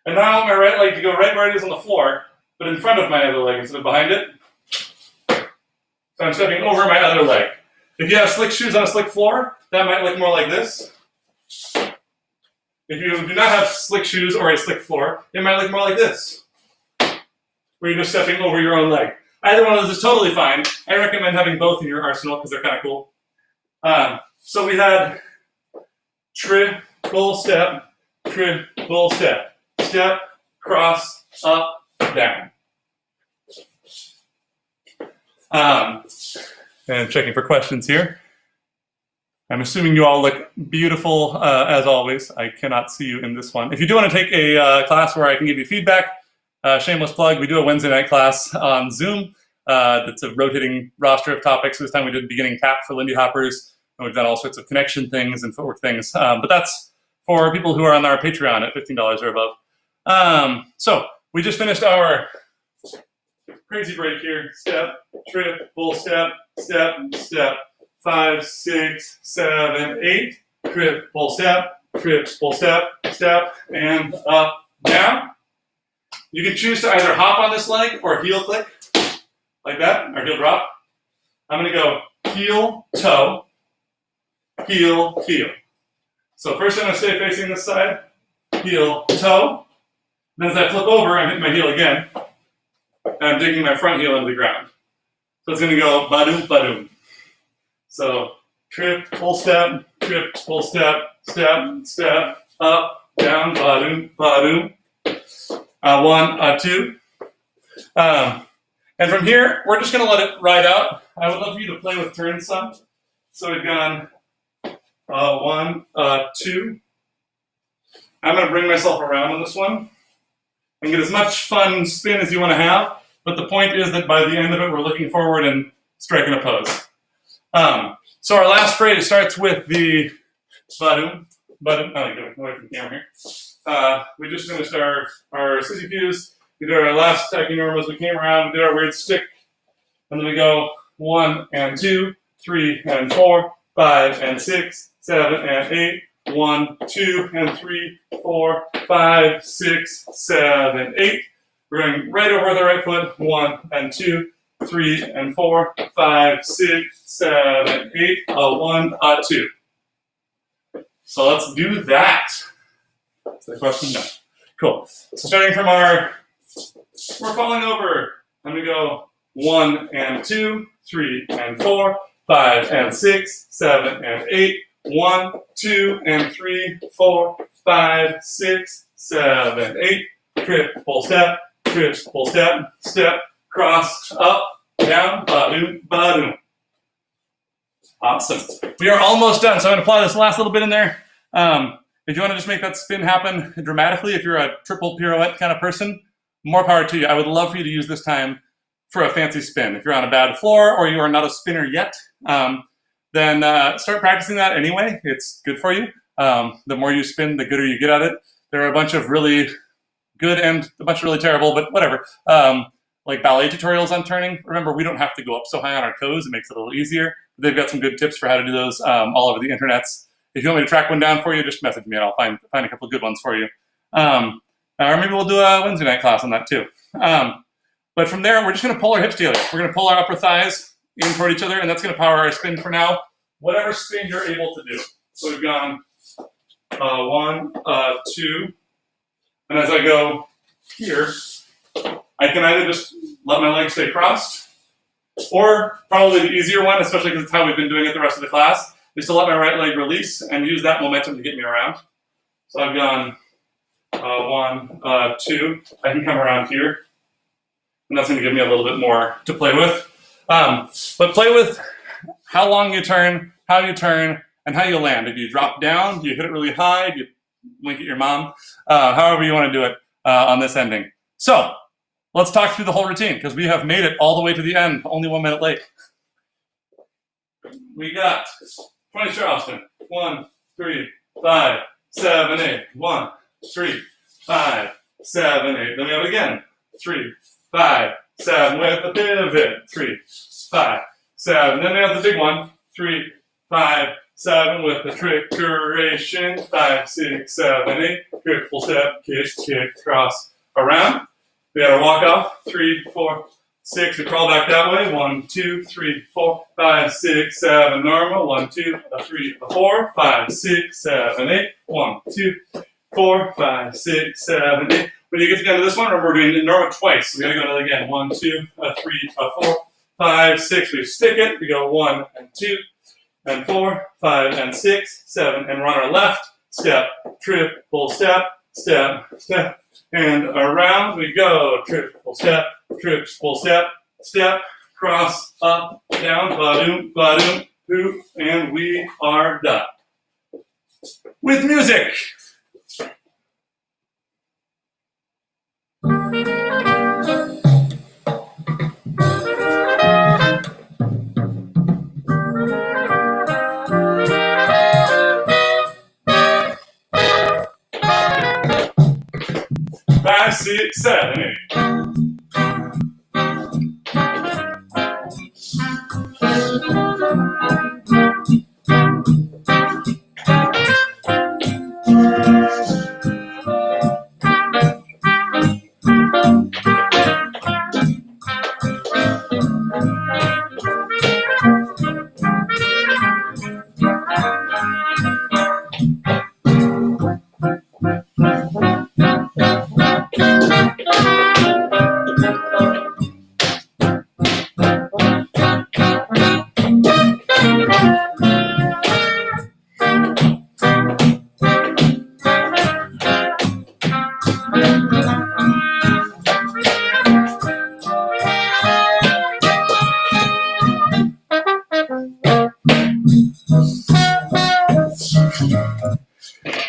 and now I want my right leg to go right where it is on the floor, but in front of my other leg instead of behind it. So I'm stepping over my other leg. If you have slick shoes on a slick floor, that might look more like this. If you do not have slick shoes or a slick floor, it might look more like this, where you're just stepping over your own leg. Either one of those is totally fine. I recommend having both in your arsenal because they're kind of cool. So we had triple step, step, cross, up, down. And checking for questions here. I'm assuming you all look beautiful, as always. I cannot see you in this one. If you do want to take a class where I can give you feedback, shameless plug, we do a Wednesday night class on Zoom. That's a rotating roster of topics. This time we did beginning tap for Lindy Hoppers, and we've done all sorts of connection things and footwork things. But that's for people who are on our Patreon at $15 or above. So we just finished our crazy break here. Step, triple step, step, step. 5, 6, 7, 8. Triple step, step, and up, down. You can choose to either hop on this leg or heel click, like that, or heel drop. I'm going to go heel, toe, heel, heel. So first I'm going to stay facing this side, heel, toe. Then as I flip over, I'm hitting my heel again, and I'm digging my front heel into the ground. So it's going to go ba-doom, ba-doom. So triple step, step, step, up, down, ba-doom, ba-doom. 1, 2. And from here, we're just going to let it ride out. I would love for you to play with turns some. So we've gone 1, 2. I'm going to bring myself around on this one and get as much fun spin as you want to have. But the point is that by the end of it, we're looking forward and striking a pose. So our last phrase starts with the ba-doom. Oh, get away from the camera here. We just finished our sissy fuse. We did our last tacky normals. We came around, we did our weird stick, and then we go 1 and 2, 3 and 4, 5 and 6, 7 and 8. 1, 2 and 3, 4, 5, 6, 7, 8. We're going right over the right foot. 1 and 2, 3 and 4, 5, 6, 7, 8. 1, 2. So let's do that. Is the question? No. Cool. So starting from we're falling over. I'm going to go 1 and 2, 3 and 4, 5 and 6, 7 and 8. 1, 2 and 3, 4, 5, 6, 7, 8. Triple step, step, cross, up, down, ba-doom, ba-doom. Awesome. We are almost done, so I'm going to apply this last little bit in there. If you want to just make that spin happen dramatically, if you're a triple pirouette kind of person, more power to you. I would love for you to use this time for a fancy spin. If you're on a bad floor or you are not a spinner yet, then start practicing that anyway. It's good for you. The more you spin, the gooder you get at it. There are a bunch of really good and a bunch of really terrible, but whatever. Like ballet tutorials on turning. Remember, we don't have to go up so high on our toes. It makes it a little easier. They've got some good tips for how to do those all over the internets. If you want me to track one down for you, just message me and I'll find a couple of good ones for you. Or maybe we'll do a Wednesday night class on that too. But from there, we're just going to pull our hips together. We're going to pull our upper thighs in toward each other, and that's going to power our spin for now. Whatever spin you're able to do. So we've gone 1, 2, and as I go here, I can either just let my legs stay crossed, or probably the easier one, especially because it's how we've been doing it the rest of the class, is to let my right leg release and use that momentum to get me around. So I've gone 1, 2. I can come around here, and that's going to give me a little bit more to play with. But play with how long you turn, how you turn, and how you land. If you drop down, do you hit it really high? Do you wink at your mom? However you want to do it on this ending. So let's talk through the whole routine, because we have made it all the way to the end, only 1 minute late. We got 20 straddle spin. 1, 3, 5, 7, 8. 1, 3, 5, 7, 8. Then we have it again. 3, 5, 7 with a pivot. 3, 5, 7. Then we have the big one. 3, 5, 7 with a trickeration. 5, 6, 7, 8. Kick, full step, kick, cross, around. We got to walk off. 3, 4, 6. We crawl back that way. 1, 2, 3, 4, 5, 6, 7. Normal. 1, 2, 3, 4, 5, 6, 7, 8. 1, 2, 4, 5, 6, 7, 8. When you get to the end of this one, remember we're doing normal twice. So we got to go to it again. 1, 2, 3, 4, 5, 6. We stick it. We go 1 and 2 and 4, 5 and 6, 7, and we're on our left. Step, triple step, step, step, and around we go. Triple step, step, cross, up, down, ba-doom, poop, and we are done. With music. Five, 6, 7, 8.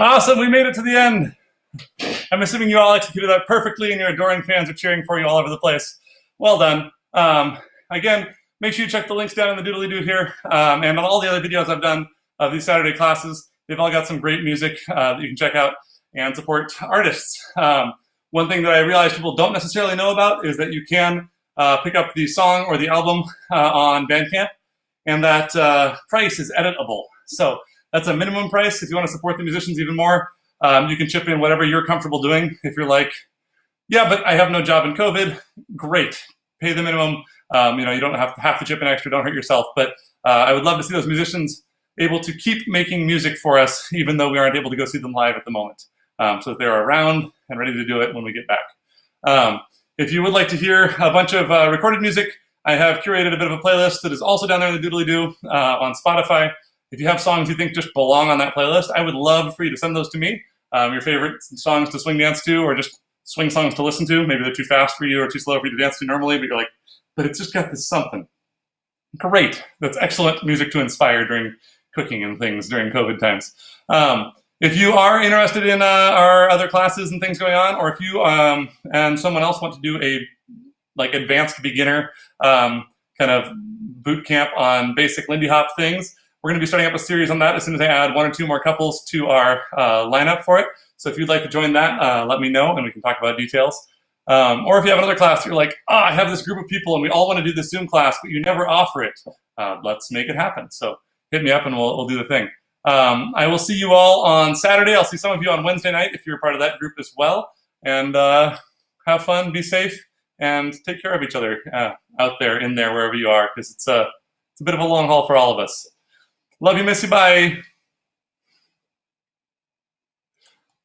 Awesome, we made it to the end. I'm assuming you all executed that perfectly and your adoring fans are cheering for you all over the place. Well done. Again, make sure you check the links down in the doodly-doo here and on all the other videos I've done of these Saturday classes. They've all got some great music that you can check out and support artists. One thing that I realize people don't necessarily know about is that you can pick up the song or the album on Bandcamp, and that price is editable. So that's a minimum price. If you want to support the musicians even more, you can chip in whatever you're comfortable doing. If you're like, yeah, but I have no job in COVID, great. Pay the minimum. You don't have to chip in extra. Don't hurt yourself. But I would love to see those musicians able to keep making music for us, even though we aren't able to go see them live at the moment, so that they're around and ready to do it when we get back. If you would like to hear a bunch of recorded music, I have curated a bit of a playlist that is also down there in the doodly-doo on Spotify. If you have songs you think just belong on that playlist, I would love for you to send those to me. Your favorite songs to swing dance to, or just swing songs to listen to. Maybe they're too fast for you or too slow for you to dance to normally, but you're like, but it's just got this something. Great. That's excellent music to inspire during cooking and things during COVID times. If you are interested in our other classes and things going on, or if you and someone else want to do a like advanced beginner kind of boot camp on basic Lindy Hop things. We're going to be starting up a series on that as soon as I add 1 or 2 more couples to our lineup for it. So if you'd like to join that, let me know and we can talk about details. Or if you have another class, you're like, I have this group of people and we all want to do this Zoom class, but you never offer it. Let's make it happen. So hit me up and we'll do the thing. I will see you all on Saturday. I'll see some of you on Wednesday night if you're a part of that group as well. And have fun, be safe, and take care of each other out there, in there, wherever you are, because it's a bit of a long haul for all of us. Love you, miss you, bye.